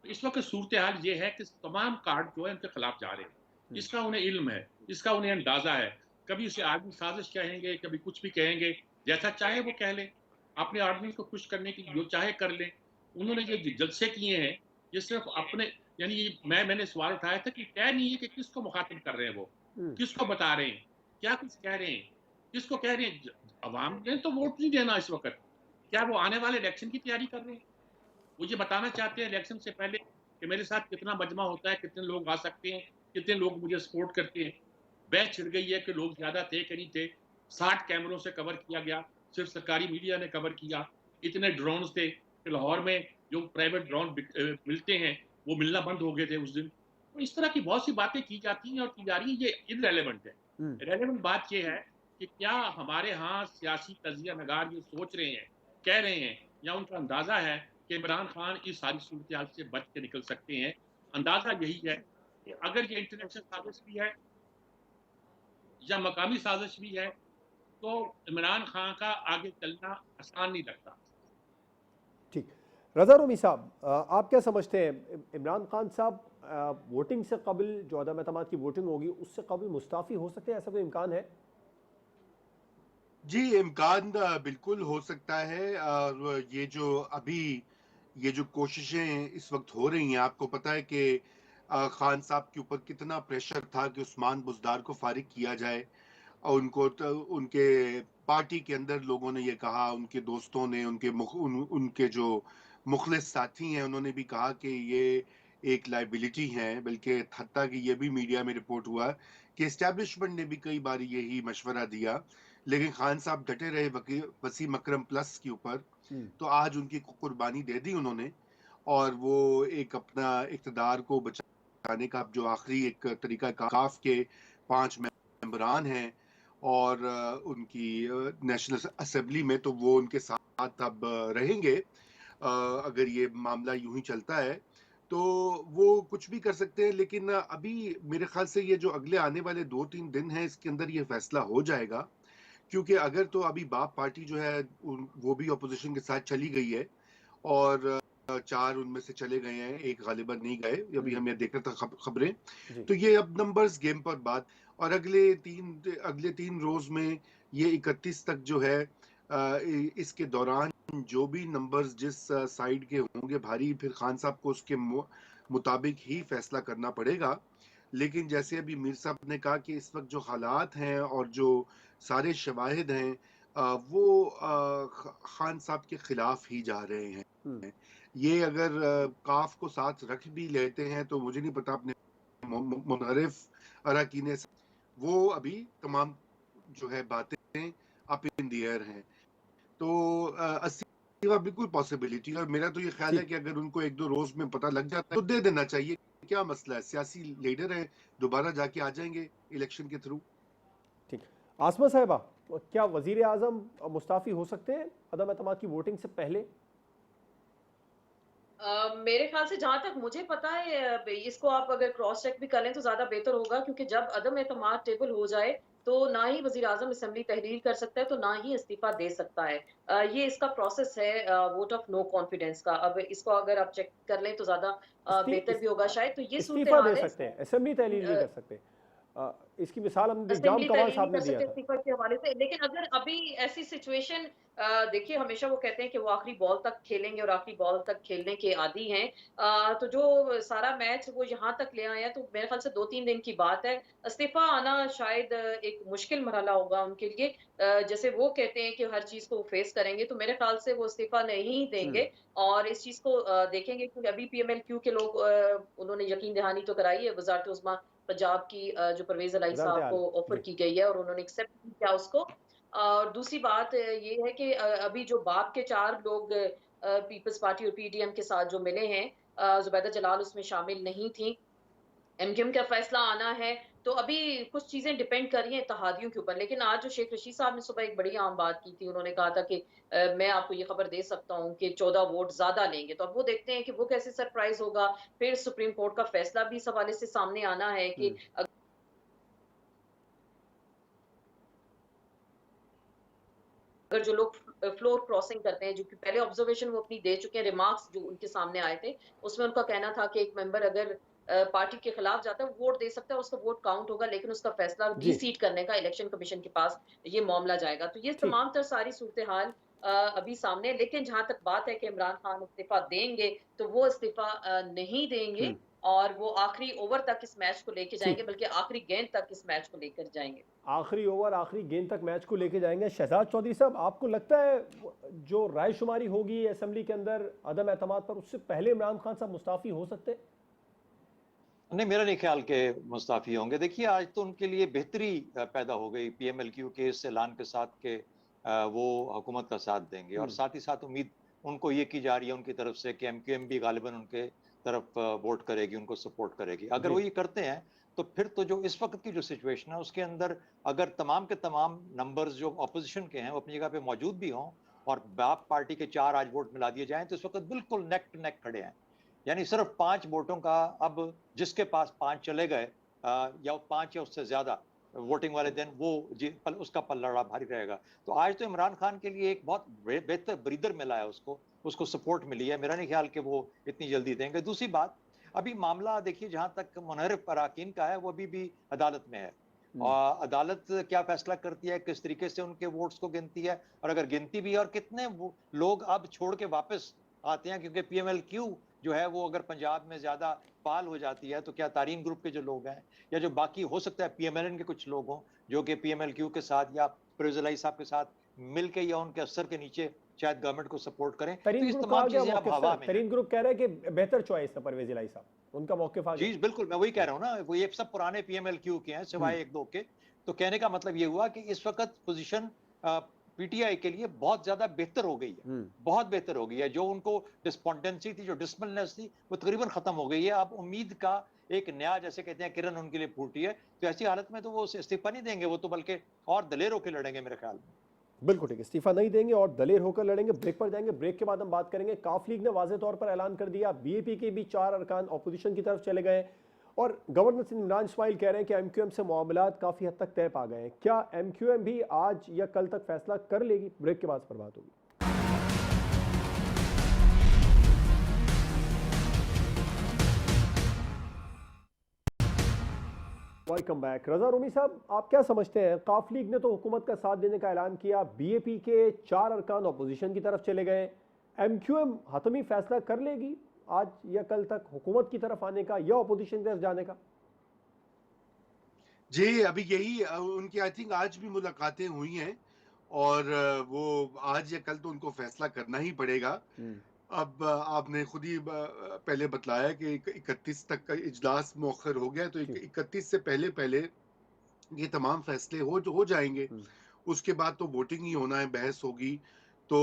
तो इस वक्त सूरत हाल ये है कि तमाम कार्ड जो है उनके खिलाफ जा रहे हैं। इसका उन्हें इल्म है, इसका उन्हें अंदाजा है। कभी उसे आदमी साजिश कहेंगे, कभी कुछ भी कहेंगे, जैसा चाहे वो कह लें, अपने आदमी को खुश करने की जो चाहे कर लें। उन्होंने ये जलसे किए हैं, ये सिर्फ अपने, यानी मैंने सवाल उठाया था कि तय नहीं है कि किसको मुखातिब कर रहे हैं, वो किसको बता रहे हैं, क्या कुछ कह रहे हैं, किसको कह रहे हैं। अवाम ने तो वोट नहीं देना इस वक्त, क्या वो आने वाले इलेक्शन की तैयारी कर रहे हैं? वो ये बताना चाहते हैं इलेक्शन से पहले कि मेरे साथ कितना मजमा होता है, कितने लोग आ सकते हैं, कितने लोग मुझे सपोर्ट करते हैं। बहस छिड़ गई है कि लोग ज़्यादा थे कि नहीं थे। 60 कैमरों से कवर किया गया, सिर्फ सरकारी मीडिया ने कवर किया। इतने ड्रोन्स थे कि लाहौर में जो प्राइवेट ड्रोन मिलते हैं, वो मिलना बंद हो गए थे उस दिन। तो इस तरह की बहुत सी बातें की जाती हैं और की जा रही हैं, ये इररिलेवेंट है। रेलेवेंट बात ये है कि क्या हमारे यहाँ सियासी तजिया नगार ये सोच रहे हैं, कह रहे हैं, या उनका अंदाजा है कि इमरान खान इस सारी सूरत हाल से बच के निकल सकते हैं। अंदाजा यही है कि अगर ये इंटरनेशनल साजिश भी है या मकामी साजिश भी है, तो इमरान खान का आगे चलना आसान नहीं लगता। ठीक। रज़ा रूमी साहब, आप क्या समझते हैं, इमरान खान साहब वोटिंग से कबल, जो अदम एतमाद की वोटिंग होगी उससे कबल मुस्ताफ़ी हो सकते हैं, ऐसा कोई इम्कान है? जी, इम्कान बिल्कुल हो सकता है। और ये जो कोशिशें इस वक्त हो रही हैं, आपको पता है कि खान साहब के ऊपर कितना प्रेशर था कि उस्मान बुज़दार को फारिग किया जाए। और उनके पार्टी के अंदर लोगों ने ये कहा, उनके दोस्तों ने, उनके जो मुखलिस साथी हैं, उन्होंने भी कहा कि ये एक लाइबिलिटी है। बल्कि हत्ता कि ये भी मीडिया में रिपोर्ट हुआ कि एस्टैब्लिशमेंट ने भी कई बार यही मशवरा दिया, लेकिन खान साहब डटे रहे वसीम अकरम प्लस के ऊपर। तो आज उनकी कुर्बानी दे दी उन्होंने, और वो एक अपना इक़्तिदार को बचाने का जो आखिरी एक तरीका, काफ के 5 मेंबरान हैं और उनकी नेशनल असेंबली में, तो वो उनके साथ अब रहेंगे। अगर ये मामला यूं ही चलता है तो वो कुछ भी कर सकते हैं। लेकिन अभी मेरे ख्याल से ये जो अगले आने वाले 2-3 दिन हैं, इसके अंदर ये फैसला हो जाएगा। क्योंकि अगर तो अभी बाप पार्टी जो है वो भी अपोजिशन के साथ चली गई है, और 4 उनमें से चले गए हैं, 1 गालिबन नहीं गए। अभी हम ये देख रहे थे खबरें। तो ये अब नंबर्स गेम पर बात। और अगले 3 रोज में ये 31 तक जो है, इसके दौरान जो भी नंबर्स जिस साइड के होंगे भारी, फिर खान साहब को उसके मुताबिक ही फैसला करना पड़ेगा। लेकिन जैसे अभी मीर साहब ने कहा कि इस वक्त जो हालात हैं और जो सारे शवाहिद हैं, वो खान साहब के खिलाफ ही जा रहे हैं। ये अगर काफ को साथ रख भी लेते हैं तो मुझे नहीं पता, अपने मुनहरिफ अराकीने वो अभी तमाम जो है बातें अप इन द एयर हैं। तो 80 बिल्कुल पॉसिबिलिटी। और मेरा तो ये ख्याल है कि अगर उनको 1-2 रोज में पता लग जाता है तो दे देना चाहिए। क्या मसला है, सियासी लीडर है, दोबारा जाके आ जाएंगे इलेक्शन के थ्रू। ठीक। आसमा साहिबा, क्या वजीर आजम मुस्ताफ़ी हो सकते हैं अदम एतमाद की वोटिंग से पहले? मेरे ख्याल से जहाँ तक मुझे पता है, इसको आप अगर क्रॉस चेक भी कर लें तो ज़्यादा बेहतर होगा, क्योंकि जब अदम एतमाद टेबल हो जाए तो ना ही वज़ीर आज़म असेंबली तहरीर कर सकता है, तो ना ही इस्तीफ़ा दे सकता है। ये इसका प्रोसेस है वोट ऑफ नो कॉन्फिडेंस का। अब इसको अगर आप चेक कर लें तो ज़्यादा बेहतर भी होगा शायद। तो ये सूरत इस्तीफ़ा दे हाल है। सकते हैं, असेंबली तहरीर नहीं कर सकते। इसकी मिसाल हम जाम असेंबली कमाल तहरीर नहीं साहब ने कर दिया सकते था। इस्तीफा के हवाले से। लेकिन अगर अभी ऐसी सिचुएशन, देखिए हमेशा वो कहते हैं कि वो आखिरी बॉल तक खेलेंगे और आखिरी बॉल तक खेलने के आदी हैं। तो जो सारा मैच वो यहाँ तक ले आए हैं, तो मेरे ख्याल से 2-3 दिन की बात है। इस्तीफा आना शायद एक मुश्किल मरहला होगा उनके लिए। जैसे वो कहते हैं कि हर चीज़ को फेस करेंगे, तो मेरे ख्याल से वो इस्तीफा नहीं देंगे और इस चीज़ को देखेंगे। क्योंकि अभी पीएमएलक्यू के लोग, उन्होंने यकीन दहानी तो कराई है वज़ारत उज़्मा पंजाब की, जो परवेज़ इलाही वज़ारत साहब को आला ऑफ़र जी। की गई है और उन्होंने एक्सेप्ट भी किया उसको। और दूसरी बात ये है कि अभी जो बाप के 4 लोग पीपल्स पार्टी और पीडीएम के साथ जो मिले हैं, ज़ुबैदा जलाल उसमें शामिल नहीं थीं। एमक्यूएम का फैसला आना है, तो अभी कुछ चीज़ें डिपेंड कर रही हैं इत्तेहादियों के ऊपर। लेकिन आज जो शेख रशीद साहब ने सुबह एक बड़ी अहम बात की थी, उन्होंने कहा था कि मैं आपको ये खबर दे सकता हूँ कि 14 वोट ज़्यादा लेंगे। तो अब वो देखते हैं कि वो कैसे सरप्राइज़ होगा। फिर सुप्रीम कोर्ट का फैसला भी इस हवाले से सामने आना है कि अगर जो लोग फ्लोर क्रॉसिंग करते हैं, जो कि पहले ऑब्जर्वेशन वो अपनी दे चुके हैं, रिमार्क्स जो उनके सामने आए थे, उसमें उनका कहना था कि एक मेंबर अगर पार्टी के खिलाफ जाता है, वोट दे सकता है, उसका वोट काउंट होगा, लेकिन उसका फैसला जी। डी-सीट करने का इलेक्शन कमीशन के पास ये मामला जाएगा। तो ये ठीक। तमाम तर सारी सूरत-ए-हाल अभी सामने है। लेकिन जहाँ तक बात है कि इमरान खान इस्तीफा देंगे, तो वो इस्तीफा नहीं देंगे। और वो आखिरी ओवर तक इस मैच को लेके जाएंगे, ठीक, बल्कि आखिरी गेंद तक इस मैच को लेकर जाएंगे। आखिरी ओवर आखिरी गेंद तक मैच को लेके जाएंगे। शहजाद चौधरी साहब, आपको लगता है जो रायशुमारी होगी असेंबली के अंदर अदम एतमाद पर, उससे पहले इमरान खान साहब मुस्ताफी हो सकते हैं? नहीं, मेरा नहीं ख्याल के मुस्ताफी होंगे। देखिए, आज तो उनके लिए बेहतरी पैदा हो गई पीएमएलक्यू के इस ऐलान के साथ के वो हुकूमत का साथ देंगे, और साथ ही साथ उम्मीद उनको ये की जा रही है उनकी तरफ से कि एमक्यूएम भी गालिबन उनके तरफ वोट करेगी, उनको सपोर्ट करेगी। अगर जी। वो ये करते हैं तो फिर तो जो इस वक्त की जो सिचुएशन है उसके अंदर अगर तमाम के तमाम नंबर्स जो अपोजिशन के हैं वो अपनी जगह पे मौजूद भी हों और बाप पार्टी के 4 आज वोट मिला दिए जाएं, तो इस वक्त बिल्कुल नेक टू नेक खड़े हैं। यानी सिर्फ 5 वोटों का, अब जिसके पास 5 चले गए या 5 या उससे ज्यादा वोटिंग वाले दिन, वो उसका पल्ला भारी रहेगा। तो आज तो इमरान खान के लिए एक बहुत बेहतर ब्रीदर मिला है, उसको सपोर्ट मिली है। मेरा नहीं ख्याल कि वो इतनी जल्दी देंगे। दूसरी बात, अभी मामला देखिए जहां तक मुनहरिफ अराकीन का है वो अभी भी अदालत में है, और अदालत क्या फैसला करती है, किस तरीके से उनके वोट्स को गिनती है, और अगर गिनती भी है और कितने लोग अब छोड़ के वापस आते हैं, क्योंकि पीएमएलक्यू जो है वो अगर पंजाब में ज्यादा फाल हो जाती है तो क्या तारीन ग्रुप के जो लोग हैं या जो बाकी हो सकता है पीएमएलएन के कुछ लोग हों जो कि पीएमएलक्यू के साथ या परवेज इलाही साहब के साथ मिलके या उनके असर के नीचे शायद गवर्नमेंट को सपोर्ट करें, तो तरीन इस ग्रुप कहा तमाम गया चीजें अब मौकिफ हवा सर, में हैं। तरीन ग्रुप कह रहा है कि बेहतर चॉइस है परवेज इलाही साहब, उनका मौकिफ आ जी गया। बिल्कुल, मैं वही कह रहा हूँ ना, वो ये सब पुराने पीएमएलक्यू के हैं सिवाय एक दो के। तो कहने का मतलब ये हुआ कि इस वक्त पोजीशन पीटीआई के लिए बहुत ज्यादा बेहतर हो गई है, बहुत बेहतर हो गई है। जो उनको डिस्पॉन्डेंसी थी, जो डिसमिलनेस थी, वो तकरीबन खत्म हो गई है। अब उम्मीद का एक नया, जैसे कहते हैं, किरण उनके लिए फूटी है। तो ऐसी हालत में तो वो इस्तीफा नहीं देंगे, वो तो बल्कि और दलेर होकर लड़ेंगे मेरे ख्याल में। बिल्कुल ठीक है, इस्तीफा नहीं देंगे और दलेर होकर लड़ेंगे। ब्रेक पर जाएंगे, ब्रेक के बाद हम बात करेंगे। काफ लीग ने वाज़ेह तौर पर ऐलान कर दिया, बीएपी के भी 4 अरकान अपोजिशन की तरफ चले गए, और गवर्नर सिंध इमरान इस्माइल कह रहे हैं कि एमक्यूएम से मामलात काफ़ी हद तक तय पा गए हैं। क्या एमक्यूएम भी आज या कल तक फैसला कर लेगी? ब्रेक के बाद पर बात होगी। Welcome back. रजा रूमी साहब, आप क्या समझते हैं, काफ लीग ने तो हुकूमत का साथ देने का ऐलान किया, बीएपी के 4 अरकान अपोजिशन की तरफ चले गए, एमक्यूएम हतमी फैसला कर लेगी आज या कल तक हुकूमत की तरफ आने का या अपोजिशन की तरफ जाने का? जी, अभी यही उनकी आई थिंक आज भी मुलाकातें हुई हैं, और वो आज या कल तो उनको फैसला करना ही पड़ेगा। अब आपने खुद ही पहले बतलाया कि 31 तक का इजलास मौखर हो गया, तो 31 से पहले पहले ये तमाम फैसले हो जाएंगे। उसके बाद तो वोटिंग ही होना है, बहस होगी, तो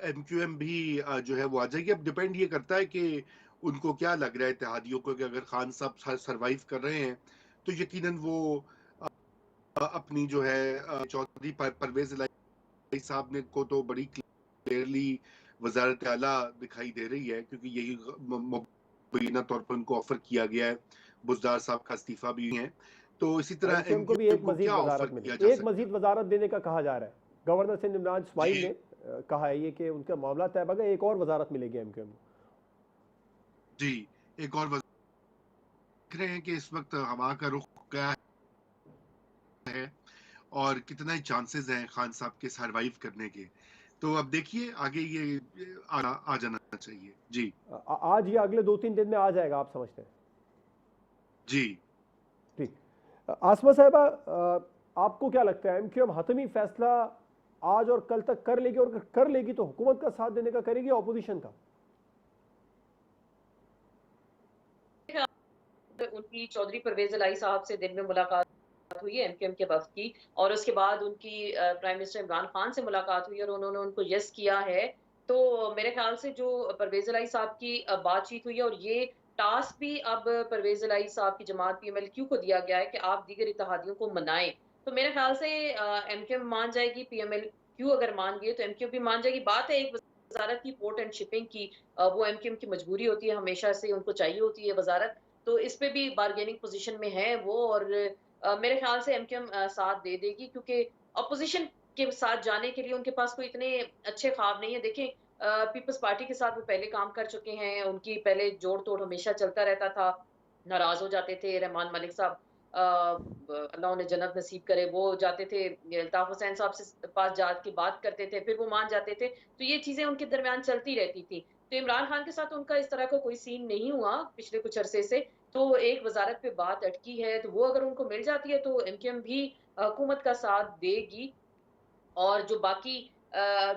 एमक्यूएम भी जो है वो आ जाएगी। अब डिपेंड ये करता है कि उनको क्या लग रहा है इत्तेहादियों को, कि अगर खान साहब सरवाइव कर रहे हैं तो यकीनन वो अपनी जो है चौधरी परवेज इलाही साहब ने को तो बड़ी क्लियरली वजारत आला दिखाई दे रही है, क्योंकि यही मुबैना तौर पर उनको ऑफर किया गया है। बुजदार साहब का इस्तीफा भी है, तो इसी तरह एमक्यूएम को भी एमक्यूएम एक को मजीद क्या ऑफर वजारत किया मिली, जा एक मजीद वजारत देने का कहा जा रहा है। गवर्नर सिंध इमरान इस्माइल जी ने कहा है ये कि उनका मामला तय पा गया, एक और वजारत मिलेगी एमक्यूएम को। जी, एक और देख रहे हैं कि इस वक्त हवा का रुख क्या है और कितना चांसेस हैं खान साहब के सरवाइव करने के। तो अब देखिए आगे ये आ जाना चाहिए। जी आज या अगले 2-3 दिन में आ जाएगा, आप समझते हैं? जी ठीक। आसमा साहिबा, आपको क्या लगता है, एमक्यूएम हतमी फैसला आज और कल तक कर लेगी, और अगर कर लेगी तो हुकूमत का साथ देने का करेगी या अपोजिशन का? उनकी चौधरी परवेज इलाही साहब से दिन में मुलाकात हुई है एमक्यूएम के वफ्द की, और उसके बाद उनकी प्राइम मिनिस्टर इमरान खान से मुलाकात हुई और उन्होंने उनको यस किया है। तो मेरे ख्याल से जो परवेज इलाही साहब की बातचीत हुई है, और ये टास्क भी अब परवेज इलाही साहब की जमात पीएमएलक्यू को दिया गया है कि आप दीगर इत्तेहादियों को मनाएं। तो मेरे ख्याल से एमक्यूएम मान जाएगी, पीएमएलक्यू अगर मान गई तो एमक्यूएम भी मान जाएगी। बात है एक वजारत की, पोर्ट एंड शिपिंग की, वो एमक्यूएम की मजबूरी होती है, हमेशा से उनको चाहिए होती है वजारत, तो इस पे भी बार्गेनिंग पोजीशन में है वो। और मेरे ख्याल से एमक्यूएम साथ दे देगी, क्योंकि अपोजिशन के साथ जाने के लिए उनके पास कोई इतने अच्छे ख्वाब नहीं है। देखें, पीपल्स पार्टी के साथ वो पहले काम कर चुके हैं, उनकी पहले जोड़ तोड़ हमेशा चलता रहता था, नाराज हो जाते थे रहमान मलिक साहब, अल्लाह उन्हें जन्नत नसीब करे, वो जाते थे अल्ताफ हुसैन साहब से पास जाके बात करते थे, फिर वो मान जाते थे, तो ये चीजें उनके दरमियान चलती रहती थी। तो इमरान खान के साथ उनका इस तरह का कोई सीन नहीं हुआ पिछले कुछ अरसे से। तो एक वज़ारत पे बात अटकी है, तो वो अगर उनको मिल जाती है तो एमक्यूएम भी हुकूमत का साथ देगी। और जो बाकी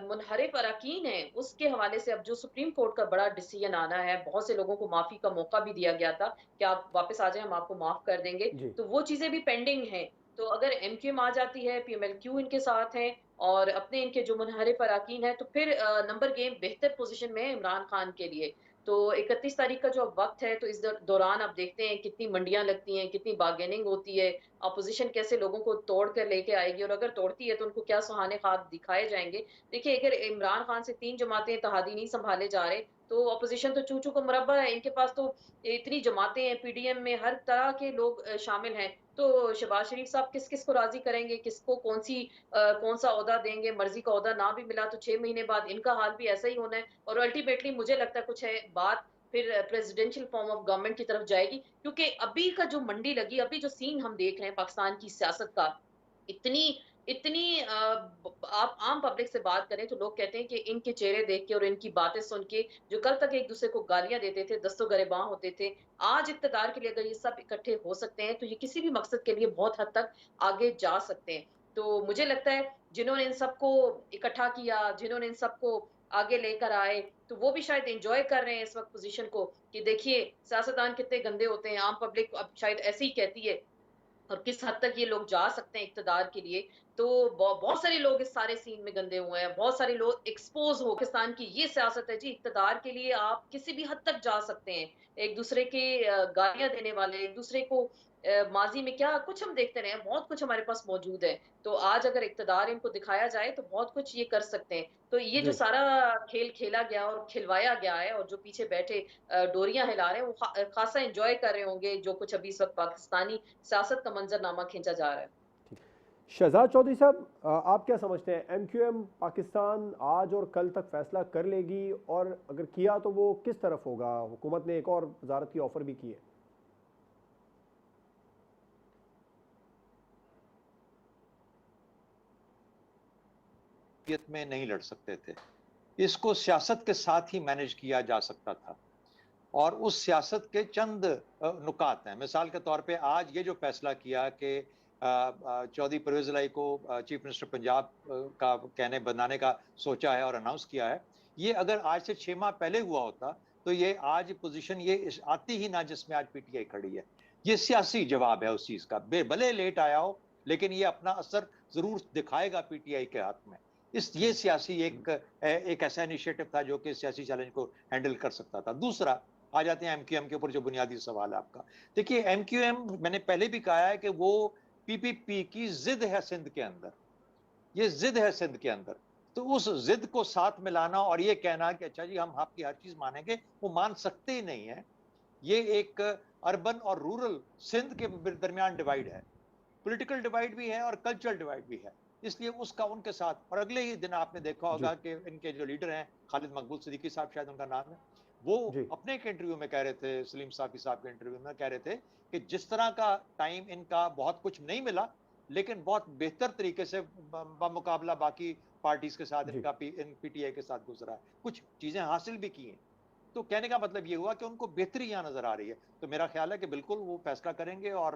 मुनहरिफ अरकान हैं, उसके हवाले से अब जो सुप्रीम कोर्ट का बड़ा डिसीजन आना है, बहुत से लोगों को माफ़ी का मौका भी दिया गया था कि आप वापस आ जाएँ, हम आपको माफ़ कर देंगे। जी। तो वो चीज़ें भी पेंडिंग हैं। तो अगर एमक्यूएम आ जाती है, पीएमएलक्यू इनके साथ है और अपने इनके जो मुनहरिफ अरकान हैं, तो फिर नंबर गेम बेहतर पोज़ीशन में है इमरान खान के लिए। तो 31 तारीख का जो अब वक़्त है, तो इस दौरान आप देखते हैं कितनी मंडियाँ लगती हैं, कितनी बार्गेनिंग होती है, अपोज़िशन कैसे लोगों को तोड़ कर लेके आएगी और अगर तोड़ती है तो उनको क्या सुहाने ख्वाब दिखाए जाएँगे। देखिए, अगर इमरान खान से 3 जमातें इत्तेहादी नहीं सँभाले जा रहे, तो अपोज़िशन तो चूँ-चूँ का मुरब्बा है। इनके पास तो इतनी जमातें हैं, पीडीएम में हर तरह के लोग शामिल हैं। तो शहबाज़ शरीफ साहब किस-किस को राज़ी करेंगे, किसको कौन-सा ओहदा देंगे, मर्ज़ी का ओहदा ना भी मिला तो 6 महीने बाद इनका हाल भी ऐसा ही होना है और अल्टीमेटली मुझे लगता है कुछ है बात फिर प्रेसिडेंशियल फॉर्म ऑफ गवर्नमेंट की तरफ जाएगी क्योंकि अभी का जो मंडी लगी, अभी जो सीन हम देख रहे हैं पाकिस्तान की सियासत का, इतनी इतनी आप आम पब्लिक से बात करें तो लोग कहते हैं कि इनके चेहरे देख के और इनकी बातें सुन के, जो कल तक एक-दूसरे को गालियाँ देते थे, दस्तों-गिरेबान होते थे, आज इक़्तिदार के लिए अगर ये सब इकट्ठे हो सकते हैं, तो ये किसी भी मकसद के लिए बहुत हद तक आगे जा सकते हैं। तो मुझे लगता है, जिन्होंने इन सबको इकट्ठा किया, जिन्होंने इन सबको आगे लेकर आए, तो वो भी शायद एन्जॉय कर रहे हैं इस वक़्त पोज़ीशन को कि देखिए, सियासतदान कितने गंदे होते हैं, आम पब्लिक अब शायद ऐसे ही कहती है और किस हद तक ये लोग जा सकते हैं इक़्तिदार के लिए। तो बहुत सारे लोग इस सारे सीन में गंदे हुए हैं, बहुत सारे लोग एक्सपोज़ हो पाकिस्तान की ये सियासत है जी, इक़्तिदार के लिए आप किसी भी हद तक जा सकते हैं। एक-दूसरे के गालियाँ देने वाले, एक-दूसरे को माज़ी में क्या कुछ हम देखते रहे हैं, बहुत कुछ हमारे पास मौजूद है। तो आज अगर इक़्तिदार इनको दिखाया जाए, तो बहुत कुछ ये कर सकते हैं। तो ये जो जी। सारा खेल खेला गया और खिलवाया गया है और जो पीछे बैठे डोरियाँ हिला रहे हैं, वो ख़ासा एन्जॉय कर रहे होंगे, जो कुछ अभी इस वक़्त पाकिस्तानी सियासत का मंज़रनामा खींचा जा रहा है। शहजाद चौधरी साहब, आप क्या समझते हैं, एमक्यूएम पाकिस्तान आज और कल तक फैसला कर लेगी और अगर किया तो वो किस तरफ होगा? हुकूमत ने एक और वजारत की ऑफर भी की है। में नहीं लड़ सकते थे, इसको सियासत के साथ ही मैनेज किया जा सकता था और उस सियासत के चंद नुकात हैं। मिसाल के तौर पे आज ये जो फैसला किया कि चौधरी परवेज़ इलाही को चीफ मिनिस्टर पंजाब का कहने बनाने का सोचा है और अनाउंस किया है, ये अगर आज से 6 माह पहले हुआ होता तो ये आज पोजीशन ये आती ही ना जिसमें आज पीटीआई खड़ी है। ये सियासी जवाब है उस चीज़ का, भले लेट आया हो लेकिन ये अपना असर ज़रूर दिखाएगा पीटीआई के हाथ में। ये सियासी एक ऐसा इनिशिएटिव था जो कि सियासी चैलेंज को हैंडल कर सकता था। दूसरा, आ जाते हैं एमक्यूएम के ऊपर जो बुनियादी सवाल है आपका। देखिए, एमक्यूएम मैंने पहले भी कहा है कि वो पीपीपी की जिद है सिंध के अंदर, ये जिद है सिंध के अंदर। तो उस जिद को साथ मिलाना और ये कहना कि अच्छा जी हम आपकी हर चीज मानेंगे, वो मान सकते ही नहीं है। ये एक अर्बन और रूरल सिंध के दरमियान डिवाइड है, पॉलिटिकल डिवाइड भी है और कल्चरल डिवाइड भी है, इसलिए उसका उनके साथ। और अगले ही दिन आपने देखा होगा कि इनके जो लीडर हैं, खालिद मकबूल सिद्दीकी साहब शायद उनका नाम है, वो अपने एक इंटरव्यू में कह रहे थे, सलीम साफी साहब के इंटरव्यू में कह रहे थे कि जिस तरह का टाइम इनका बहुत कुछ नहीं मिला, लेकिन बहुत बेहतर तरीके से मुकाबला बाकी पार्टीज के साथ इनका पीटीआई के साथ गुजरा है, कुछ चीजें हासिल भी की हैं। तो कहने का मतलब ये हुआ कि उनको बेहतरी यहाँ नजर आ रही है। तो मेरा ख्याल है कि बिल्कुल वो फैसला करेंगे और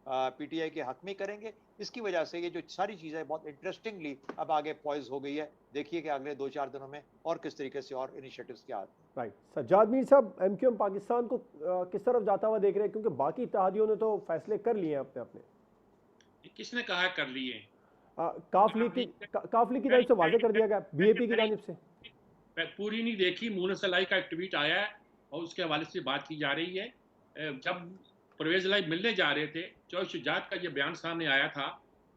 पीटीआई के हक में करेंगे। इसकी वजह से ये जो सारी चीजें बहुत इंटरेस्टिंगली अब आगे पॉइज हो गई है। देखिए कि अगले 2-4 दिनों में और किस तरीके से और इनिशिएटिव्स क्या आते हैं। राइट, सज्जाद मीर साहब, एमक्यूएम पाकिस्तान को किस तरफ जाता हुआ देख रहे हैं, क्योंकि बाकी इत्तेहादियों ने तो फैसले कर लिए हैं अपने अपने। किसने कहा कर लिए? काफ लीग की जानिब से वाजे कर दिया गया, बीएपी की जानिब से। पूरी नहीं देखी, मूनस इलाही का एक ट्वीट आया है और उसके हवाले से बात की जा रही है। जब परवेज इलाही मिलने जा रहे थे, चौधरी शुजात का ये बयान सामने आया था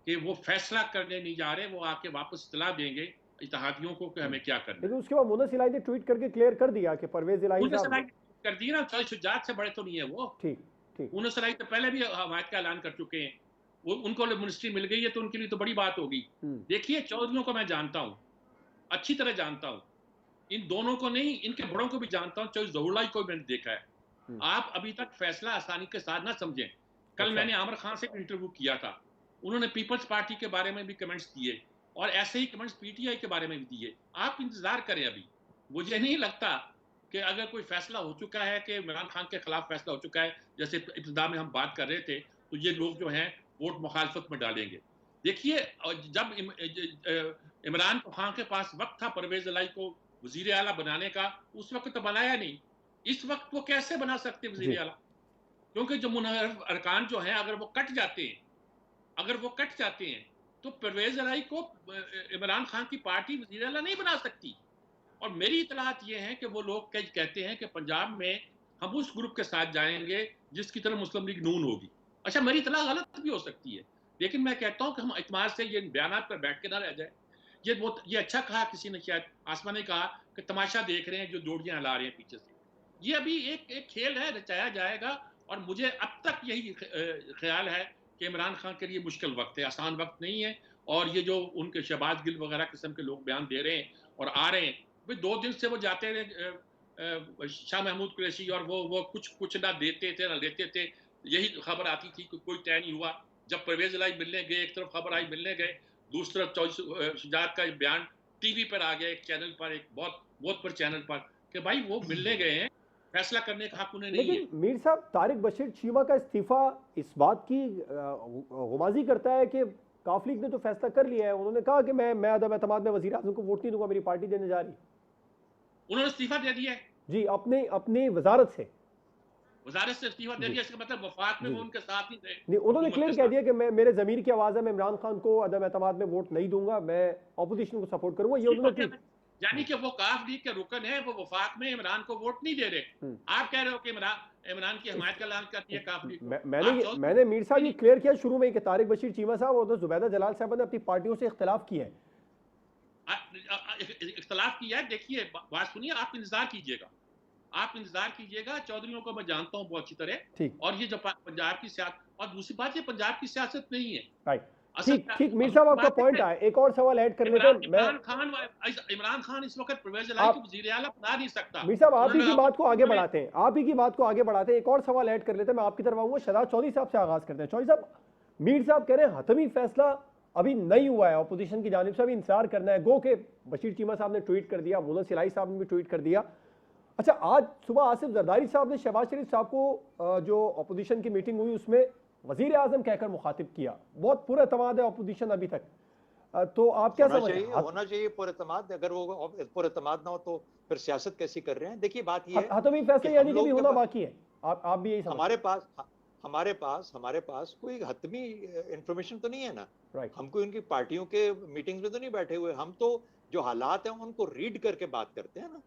कि वो फैसला करने नहीं जा रहे, वो आके वापस इत्तला देंगे इत्तेहादियों को कि हमें क्या करना। लेकिन उसके बाद मूनस इलाही ने ट्वीट करके क्लियर कर दिया कि परवेज इलाही साहब कर दिया ना, चौधरी शुजात से बड़े तो नहीं है वो। ठीक। मूनस इलाही तो पहले भी हमायत का ऐलान कर चुके हैं, वो उनको मिनिस्ट्री मिल गई है तो उनके लिए तो बड़ी बात होगी। देखिए, चौधरियों को मैं जानता हूँ, अच्छी तरह जानता हूँ, इन दोनों को नहीं, इनके बड़ों को भी जानता हूं। चौधरी ज़हूरुल्लाह को मैंने देखा है। आप अभी तक फैसला आसानी के साथ ना समझें। कल मैंने आमिर खान से इंटरव्यू किया था, उन्होंने पीपल्स पार्टी के बारे में भी कमेंट्स दिए और ऐसे ही कमेंट्स पीटीआई के बारे में भी दिए। आप इंतजार करें, अभी मुझे नहीं लगता कि अगर कोई फैसला हो चुका है कि इमरान खान के खिलाफ फैसला हो चुका है, जैसे इब्तिदा में हम बात कर रहे थे, तो ये लोग जो हैं वोट मुखालफत में डालेंगे। देखिए, जब इमरान खान के पास वक्त था परवेज इलाही को वजीर आला बनाने का, उस वक्त तो बनाया नहीं। इस वक्त वो कैसे बना सकते वजीर आला? क्योंकि जो मुनहरफ अरकान जो हैं, अगर वो कट जाते हैं तो परवेज इलाही को इमरान खान की पार्टी वजीर आला नहीं बना सकती। और मेरी इतलात ये है कि वो लोग कहते हैं कि पंजाब में हम उस ग्रुप के साथ जाएंगे जिसकी तरह मुस्लिम लीग नून होगी। अच्छा, मेरी इतला गलत भी हो सकती है, लेकिन मैं कहता हूं कि हम इत्मीनान से ये बयान पर बैठ के ना रह जाए। ये अच्छा कहा किसी ने, शायद आसमा ने कहा कि तमाशा देख रहे हैं जो जोड़ियां हिला रहे हैं पीछे से। ये अभी एक खेल है, रचाया जाएगा। और मुझे अब तक यही ख्याल है कि इमरान खान के लिए मुश्किल वक्त है, आसान वक्त नहीं है। और ये जो उनके शहबाज गिल वगैरह किस्म के लोग बयान दे रहे हैं और आ रहे हैं, भाई 2 दिन से वो जाते रहे शाह महमूद कुरैशी, और वो कुछ ना देते थे ना लेते थे। यही खबर आती थी कि कोई तय नहीं हुआ। जब परवेज इलाही मिलने गए, एक तरफ खबर आई मिलने गए, दूसरी तरफ शुजात का बयान टीवी पर आ गया, एक चैनल पर, एक बहुत बड़े चैनल पर, कि भाई वो मिलने गए हैं, फैसला करने का हक उन्हें नहीं है। लेकिन मीर साहब, तारिक बशीर चीमा का इस्तीफा इस बात की गुमाजी करता है कि काफ लीग ने तो फैसला कर लिया है। उन्होंने कहा कि मैं अदम एतमाद में वजीर आज़म को वोट नहीं दूंगा, मेरी पार्टी देने जा रही। उन्होंने इस्तीफा दे दिया है जी, अपनी वजारत से इस्तीफा दे दिया। इसका मतलब वफाक में वो उनके साथ ही थे। नहीं, उन्होंने क्लियर कह दिया कि मैं, मेरे ज़मीर की आवाज़ है, मैं इमरान खान को अदम एतमाद में वोट नहीं दूंगा, मैं अपोजिशन को सपोर्ट करूंगा। ये उन्होंने यानी कि वो काफ लीग के रुकन है, वो वफाक में इमरान को वोट नहीं दे रहे। आप कह रहे हो कि इमरान की हमायत का ऐलान कर दिया काफ लीग। मैंने मीर साहब ये क्लियर किया शुरू में कि तारिक बशीर चीमा साहब और जुबैदा जलाल साहब ने अपनी पार्टियों से इख्तिलाफ किया है। इख्तिलाफ किया है। देखिए, बात सुनिए, आप इंतजार कीजिएगा। चौधरियों को मैं जानता हूँ बहुत अच्छी तरह। और ये जो पंजाब की सियासत, और दूसरी बात, ये पंजाब की सियासत नहीं है। ठीक मीर साहब, आपका पॉइंट है। एक और सवाल ऐड कर लेते हैं। इमरान खान इस वक्त परवेज इलाही को वजीर आला बना नहीं सकता। मीर साहब, आप ही की बात को आगे बढ़ाते हैं। एक और सवाल ऐड कर लेते हैं। मैं आपकी तरफ आऊंगा, शहजाद चौधरी साहब से आगाज करते हैं। चौधरी साहब, मीर साहब कह रहे हैं हतमी फैसला अभी नहीं हुआ है, अपोजिशन की जानिब से अभी इंतजार करना है। गो के बशीर चीमा साहब ने ट्वीट कर दिया, मुनस इलाही साहब ने भी ट्वीट कर दिया। अच्छा, आज सुबह आसिफ जरदारी साहब ने शहबाज शरीफ साहब को, जो अपोजिशन की मीटिंग हुई उसमें वजीर आजम कहकर मुखातिब किया। बहुत पूरा एतमाद है अपोजिशन अभी तक, तो आप क्या समझ रहे हैं? होना चाहिए पूरा एतमाद। अगर वो पूरा एतमाद ना हो तो फिर सियासत कैसी कर रहे हैं? देखिए, बात ये है हतमी फैसला यानी कि भी होना बाकी है। आप भी यही समझ? हमारे पास कोई हतमी इंफॉर्मेशन तो नहीं है ना। हम कोई उनकी पार्टियों के मीटिंग्स में तो नहीं बैठे हुए। हम तो जो हालात हैं उनको रीड करके बात करते हैं ना।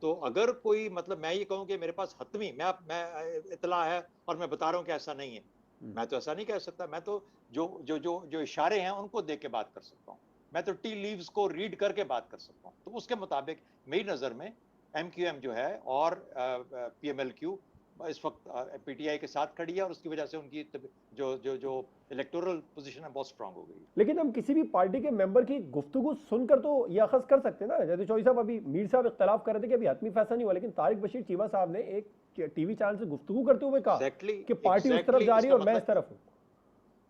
तो अगर कोई, मतलब मैं ये कहूँ कि मेरे पास हतमी मैं इतला है और मैं बता रहा हूँ कि ऐसा नहीं है, मैं तो ऐसा नहीं कह सकता। मैं तो जो इशारे हैं उनको देख के बात कर सकता हूँ। मैं तो टी लीव्स को रीड करके बात कर सकता हूँ। तो उसके मुताबिक मेरी नज़र में MQM जो है और PMLQ इस वक्त PTI के साथ खड़ी है, और उसकी वजह से उनकी जो इलेक्टोरल पोजीशन है बहुत स्ट्रांग हो गई। लेकिन हम किसी भी पार्टी के मेंबर की गुफ्तगू सुनकर तो ये अखज़ कर सकते हैं ना। जैसे चौधरी साहब, अभी मीर साहब इख्तलाफ कर रहे थे कि अभी हतमी फैसला नहीं हुआ, लेकिन तारिक बशीर चीमा साहब ने एक टीवी चैनल से गुफ्तगू करते हुए कहा कि पार्टी उस तरफ जा रही है और मैं इस तरफ हूँ।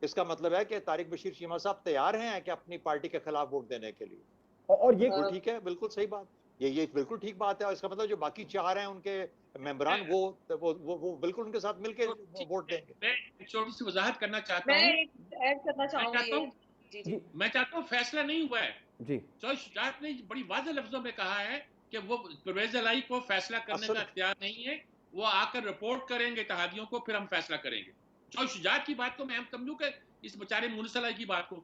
इसका मतलब है कि तारिक बशीर चीमा साहब तैयार हैं कि अपनी पार्टी के खिलाफ वोट देने के लिए। और ये ठीक है, बिल्कुल सही बात, ये बिल्कुल ठीक बात है। इसका मतलब जो बाकी 4 हैं उनके मेंबरान, वो बिल्कुल उनके साथ मिलके वोट देंगे। मैं एक छोटी सी वजाहत करना चाहता हूँ। मैं चाहता हूँ फैसला नहीं हुआ है जी। शुजात ने बड़ी वाज़ेह लफ्जों में कहा है कि वो परवेज इलाही को फैसला करने का इख्तियार नहीं है, वो आकर रिपोर्ट करेंगे इत्तेहादियों को, फिर हम फैसला करेंगे। जो शुजात की बात को मैं समझूं कि इस बेचारे मुनस इलाही की बात को,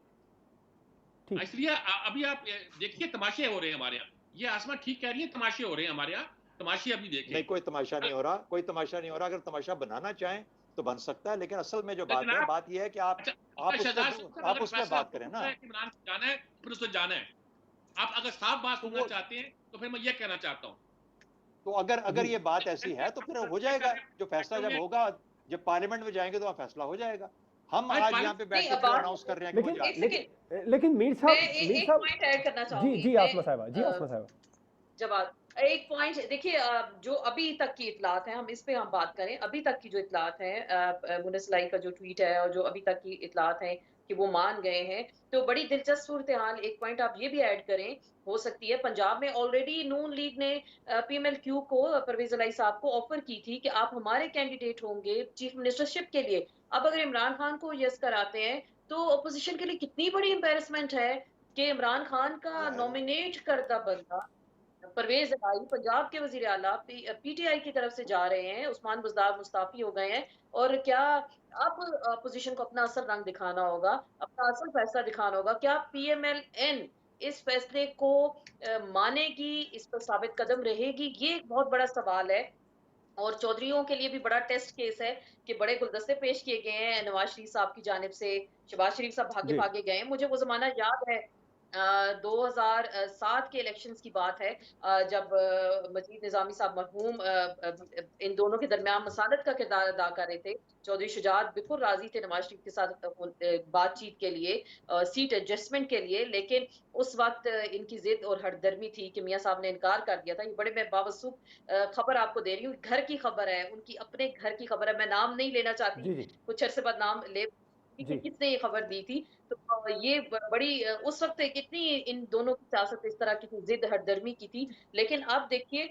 इसलिए अभी आप देखिए तमाशे हो रहे हैं हमारे यहाँ। ये आसमा ठीक कह रही है, तमाशे हो रहे हैं हमारे यहाँ। तमाशे अभी देखें। नहीं, कोई तमाशा नहीं हो रहा। अगर तमाशा बनाना चाहें तो बन सकता है, लेकिन असल में जो बात यह है कि आप उस पर बात करें ना। इमरान जाना है, फिर उसको जाना है। आप अगर साफ बात सुनना चाहते हैं तो फिर मैं ये कहना चाहता हूँ, तो अगर ये बात ऐसी है तो फिर हो जाएगा। जो फैसला जब होगा, जब पार्लियामेंट में जाएंगे तो वहाँ फैसला हो जाएगा। हम आज यहाँ पे बैठ के अनाउंस कर रहे हैं। लेकिन मीर साहब, एक पॉइंट ऐड करना चाहूंगी। जी आसमा साहबा, जवाब एक पॉइंट। देखिए, जो अभी तक की इतलात है, हम इस पे बात करें। अभी तक की जो इतलात है, मुनस इलाही का जो ट्वीट है और जो अभी तक की इतलात है, कि वो मान गए हैं। तो बड़ी दिलचस्प सूरत-ए-हाल, एक पॉइंट आप ये भी ऐड करें, हो सकती है पंजाब में ऑलरेडी नून लीग ने पीएमएलक्यू को, परवेज़ इलाही साहब को ऑफर की थी कि आप हमारे कैंडिडेट होंगे चीफ मिनिस्टरशिप के लिए। अब अगर इमरान खान को यस कराते हैं, तो ऑपोज़िशन के लिए कितनी बड़ी एम्बैरेसमेंट है कि इमरान खान का नॉमिनेट करदा बंदा परवेज इलाही पंजाब के वजीर आला पीटीआई की तरफ से जा रहे हैं, उस्मान बुज़दार मुस्ताफी हो गए हैं। और क्या अब अपोजिशन को अपना असल रंग दिखाना होगा, अपना असल फैसला दिखाना होगा। क्या पीएमएलएन इस फैसले को मानेगी, इस पर साबित कदम रहेगी? ये एक बहुत बड़ा सवाल है। और चौधरियों के लिए भी बड़ा टेस्ट केस है कि बड़े गुलदस्ते पेश किए गए हैं नवाज शरीफ साहब की जानिब से। शहबाज शरीफ साहब भागे जी भागे गए हैं। मुझे वो जमाना याद है, 2007 के इलेक्शंस की बात है, जब मजीद निजामी साहब मरहूम इन दोनों के दरमियान मसालत का किरदार अदा कर रहे थे। चौधरी शुजात बिल्कुल राजी थे नवाज शरीफ के साथ बातचीत के लिए, सीट एडजस्टमेंट के लिए, लेकिन उस वक्त इनकी जिद और हठधर्मी थी कि मियां साहब ने इनकार कर दिया था। ये बड़े मैं बावसूख खबर आपको दे रही हूँ, घर की खबर है, उनकी अपने घर की खबर है। मैं नाम नहीं लेना चाहती, जी जी कुछ अरसे बाद नाम ले कि जी किसने ये खबर दी थी। तो ये बड़ी उस वक्त कितनी इन दोनों की सियासत इस तरह की थी, जिद हठधर्मी की थी। लेकिन अब देखिए,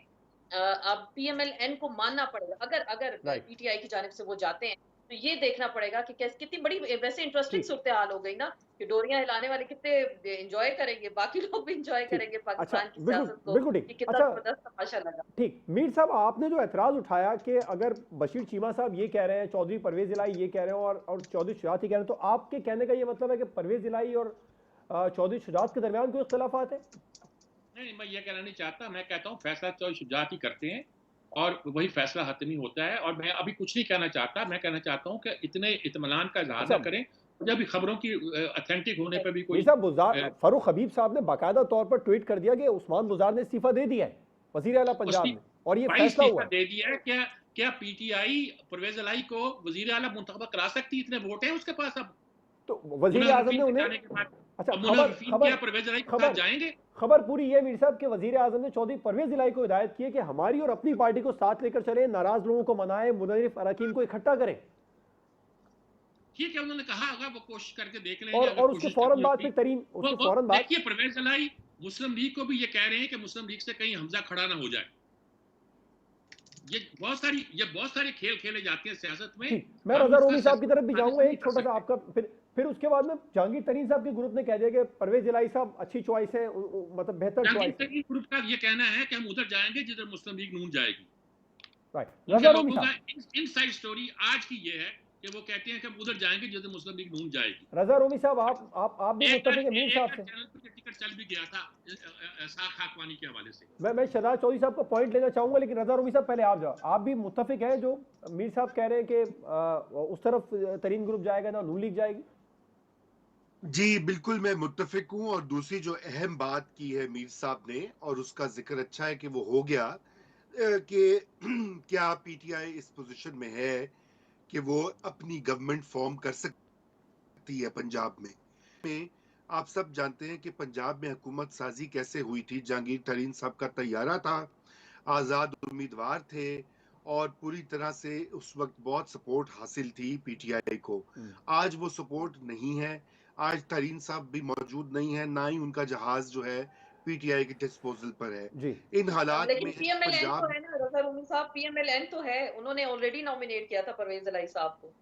अब पीएमएलएन को मानना पड़ेगा, अगर अगर राइट पीटीआई की जानिब से वो जाते हैं, तो ये देखना पड़ेगा कि कैसे, कितनी बड़ी वैसे इंटरेस्टिंग ठीक सूरत हाल हो गई ना, कि डोरियां हिलाने वाले कितने एंजॉय करेंगे, बाकी लोग भी एंजॉय ठीक करेंगे अच्छा पाकिस्तान की बिल्कुल सियासत को बिल्कुल ठीक कि कितना अच्छा जबरदस्त तमाशा लगा। ठीक मीर साहब आपने जो एतराज उठाया कि अगर बशीर चीमा साहब ये कह रहे हैं चौधरी परवेज इलाही ये कह रहे हैं और चौधरी शुजात ये कह रहे हैं तो आपके कहने का ये मतलब है कि परवेज इलाही और चौधरी शुजात के दरमियान कोई इख्तलाफात है? नहीं, मैं ये कहना नहीं चाहता। मैं कहता हूँ फैसला तो शुजात ही करते हैं और वही फैसला हतमी होता है। और मैं अभी कुछ नहीं कहना चाहता। मैं कहना चाहता हूँ कि इतने इत्मीनान का इजहार अच्छा ना करें जब भी खबरों की अथेंटिक होने पर भी मीर कोई साहब फरूख हबीब साहब ने बाकायदा तौर पर ट्वीट कर दिया कि उस्मान बुज़दार ने इस्तीफा दे दिया है वजीर आला पंजाब उसकी ने और ये भाई फैसला हुआ इस्तीफा है। दे दिया है। क्या क्या पीटीआई परवेज इलाही को वजीर आला मुंतखब करा सकती? इतने वोट हैं उसके पास। अब तो वजीर आजम ने मुनव्वरीन के उन्हें जाने के बाद अच्छा अब खबर मुनव्वरीन खबर क्या परवेज इलाही के साथ खबर जाएंगे? खबर पूरी ये मीर साहब के वजीर आजम ने चौधरी परवेज इलाही को हिदायत की है कि हमारी और अपनी पार्टी को साथ लेकर चले, नाराज लोगों को मनाएं, मुनरिफ अरकान को इकट्ठा करें। ठीक है, उन्होंने कहा होगा, वो कोशिश करके देख लेंगे। अगर और उसके कोशिश फौरन करनी बाद होगी फिर तरीन उसके वो फौरन बाद देखिए, परवेज इलाही मुस्लिम लीग को भी ये कह रहे हैं कि मुस्लिम लीग से कहीं हमजा खड़ा ना हो जाए। ये बहुत सारे खेल खेले जाते हैं सियासत में। ठीक, मैं हम रजा इसका रोमी साहब की तरफ भी खारिज जाऊंगा नहीं एक कर छोटा सा सकते। आपका फिर उसके बाद में जहांगीर तरीन साहब के ग्रुप ने कह दिया कि परवेज इलाही साहब अच्छी चॉइस है, मतलब बेहतर जहांगीर चॉइस है। तरीन ग्रुप का ये कहना है कि हम उधर जाएंगे जिधर मुस्लिम लीग नून जाएगी। राइट उनके रजा रोमी लोगों का साहब इनसाइड स्टोरी आज की ये है कि वो कहते हैं कि हम उधर जाएंगे जिधर मुस्लिम लीग नून जाएगी। रजा रोमी साहब आप भी एक मुत्तफिक है मीर साहब से? चैनल पर टिकट चल भी गया था साख खाकवानी के हवाले से। मैं शहजाद चौधरी साहब का पॉइंट लेना चाहूंगा, लेकिन रजा रोमी साहब पहले आप जाओ। आप भी मुत्तफिक हैं जो मीर साहब कह रहे हैं कि उस तरफ तरीन ग्रुप जाएगा ना नून लीग जाएगी? जी बिल्कुल मैं मुत्तफिक हूँ। और दूसरी जो अहम बात की है मीर साहब ने, और उसका जिक्र अच्छा है कि वो हो गया, कि क्या पीटीआई इस पोजीशन में है कि वो अपनी गवर्नमेंट फॉर्म कर सकती है पंजाब में। आप सब जानते हैं कि पंजाब में हुकूमत साजी कैसे हुई थी। जहांगीर तरीन साहब का तैयारा था, आज़ाद उम्मीदवार थे और पूरी तरह से उस वक्त बहुत सपोर्ट हासिल थी पीटीआई को। आज वो सपोर्ट नहीं है। आज तरीन साहब भी मौजूद नहीं है, ना ही उनका जहाज जो है पीटीआई के डिस्पोजल पर है। जी इन हालात लेकिन में पीएमएलएन तो पंजाब, है ना रजा रूमी साहब, पीएमएलएन तो है, उन्होंने ऑलरेडी नॉमिनेट किया था परवेज इलाही साहब को।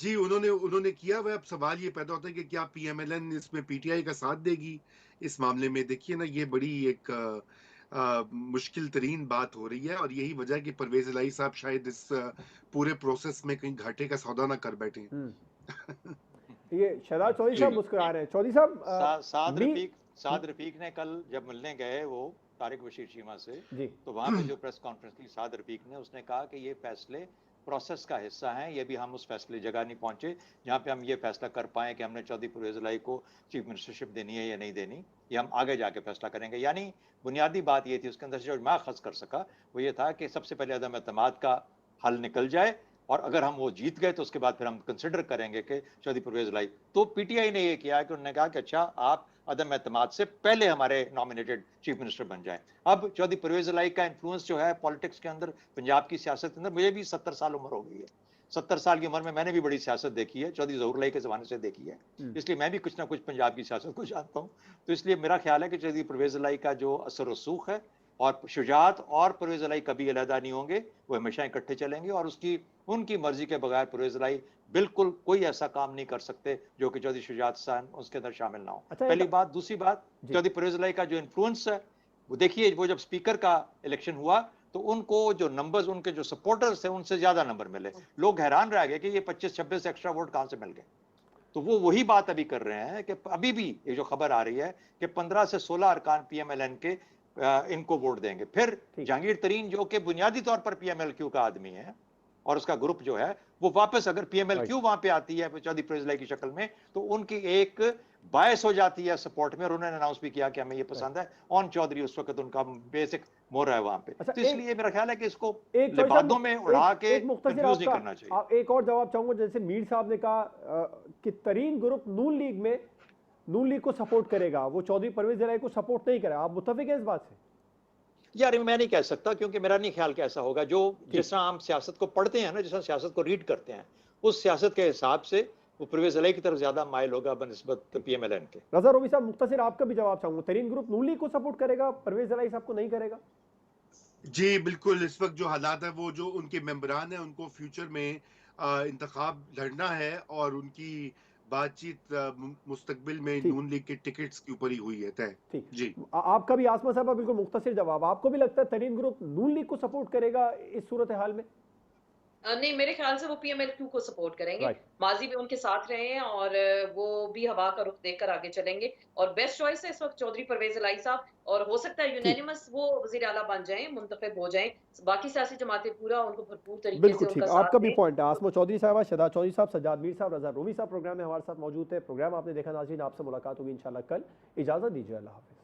जी उन्होंने किया हुआ। अब सवाल ये पैदा होता है कि क्या पीएमएलएन इसमें पीटीआई का साथ देगी इस मामले में। देखिए ना, ये बड़ी एक मुश्किल तरीन बात हो रही है और यही वजह है कि परवेज इलाही साहब शायद इस पूरे प्रोसेस में कहीं घाटे का सौदा ना कर बैठे। ये शहजाद चौधरी साहब मुस्कुरा रहे हैं। चौधरी साहब साद रफीक ने कल जब मिलने गए वो तारिक बशीर चीमा से, जी तो वहां पे जो प्रेस कॉन्फ्रेंस की साद रफीक ने, उसने कहा कि ये फैसले प्रोसेस का हिस्सा हैं। ये भी हम उस फैसले जगह नहीं पहुंचे जहां पे हम ये फैसला कर पाए कि हमने चौधरी परवेज इलाही को चीफ मिनिस्टरशिप देनी है या नहीं देनी। ये हम आगे जाके फैसला करेंगे। यानी बुनियादी बात ये थी, उसके अंदर से जो मैं खस कर सका वो ये था कि सबसे पहले अदम एतमाद का हल निकल जाए और अगर हम वो जीत गए तो उसके बाद फिर हम कंसिडर करेंगे कि चौधरी परवेज इलाही। तो पीटीआई ने ये किया कि उन्होंने कहा कि अच्छा आप अदम एतमाद से पहले हमारे नॉमिनेटेड चीफ मिनिस्टर बन जाए। अब चौधरी परवेज इलाही का इन्फ्लुएंस जो है पॉलिटिक्स के अंदर, पंजाब की सियासत के अंदर, मुझे भी 70 साल उम्र हो गई है। 70 साल की उम्र में मैंने भी बड़ी सियासत देखी है, चौधरी ज़हूर इलाही के ज़माने से देखी है, इसलिए मैं भी कुछ ना कुछ पंजाब की सियासत को जानता हूँ। तो इसलिए मेरा ख्याल है कि चौधरी परवेज इलाही का जो असर रसूख है, और शुजात और परवेज इलाही कभी अलहदा नहीं होंगे, वो हमेशा इकट्ठे चलेंगे, और उनकी मर्जी के बगैर परवेज इलाही बिल्कुल कोई ऐसा काम नहीं कर सकते जो कि चौधरी शुजात साहब उसके अंदर शामिल ना हो। पहली बात। दूसरी बात, चौधरी परवेज इलाही का जो इन्फ्लुएंस है, वो देखिए, वो जब स्पीकर का इलेक्शन हुआ तो उनको जो नंबर्स, उनके जो सपोर्टर्स थे, उनसे ज्यादा नंबर मिले। लोग हैरान रह गए कि ये 25-26 एक्स्ट्रा वोट कहां से मिल गए। तो वो वही बात अभी कर रहे हैं कि अभी भी ये जो खबर आ रही है कि 15 से 16 अरकान पीएमएलएन के इनको वोट देंगे। फिर जहांगीर तरीन जो कि बुनियादी तौर पर पीएमएलक्यू का आदमी है और उसका ग्रुप जो है, वो वापस अगर पीएमएलक्यू वहां पे आती है चौधरी परवेज इलाही की शक्ल में, तो उनकी एक बायस हो जाती है सपोर्ट में, और उन्होंने अनाउंस भी किया कि हमें ये पसंद है। ऑन चौधरी उस वक्त उनका बेसिक मोर है वहां पे। तो इसलिए मेरा ख्याल है कि इसको लिबादों में उड़ा के कंफ्यूज नहीं करना चाहिए। एक और जवाब चाहूंगा, जैसे मीर साहब ने कहा कि तरीन ग्रुप नून लीग में, नून लीग को सपोर्ट करेगा, वो चौधरी परवेज इलाही को सपोर्ट नहीं करेगा। आप मुत्तफिक हैं इस बात से? यार मैं नहीं कह सकता, क्योंकि मेरा नहीं ख्याल कि ऐसा होगा। जो जिस तरह हम सियासत को पढ़ते हैं ना, जिस तरह सियासत को रीड करते हैं, उस सियासत के हिसाब से वो परवेज इलाही की तरफ ज्यादा माइल होगा बनिस्बत पीएमएलएन के। रजा रोवी साहब, मुख्तसर आपका भी जवाब चाहूंगा। तरीन ग्रुप नून लीग को सपोर्ट करेगा, परवेज इलाही साहब को नहीं करेगा? जी बिल्कुल, इस वक्त जो हालात है, वो जो उनके मेंबरान है, उनको फ्यूचर में इंतखाब लड़ना है, और उनकी बातचीत मुस्तकबिल में नून लीग के टिकट्स के ऊपर ही हुई है तय। ठीक जी, आपका भी आसमा साहब बिल्कुल मुख्तसर जवाब। आपको भी लगता है तरीन ग्रुप नून लीग को सपोर्ट करेगा इस सूरत हाल में? नहीं, मेरे ख्याल से वो पीएमएलक्यू को सपोर्ट करेंगे। माजी में उनके साथ रहे हैं और वो भी हवा का रुख देखकर आगे चलेंगे, और बेस्ट चॉइस है इस वक्त चौधरी परवेज इलाही साहब, और हो सकता है यूनानिमस वो वजीर आला बन जाएं, मुंतखब हो जाएं। बाकी सियासी जमातें पूरा उनको भरपूर तरीके से बिल्कुल ठीक, उनका आपका साथ भी दें। पॉइंट है। आसमा चौधरी साहब, शहदा चौधरी साहब, सज्जाद मीर साहब, रजा रोवी साहब प्रोग्राम में हमारे साथ मौजूद है। प्रोग्राम आपने देखा नाज़रीन, आपसे मुलाकात होगी इंशाल्लाह कल। इजाजत दीजिए, अल्लाह हाफिज़।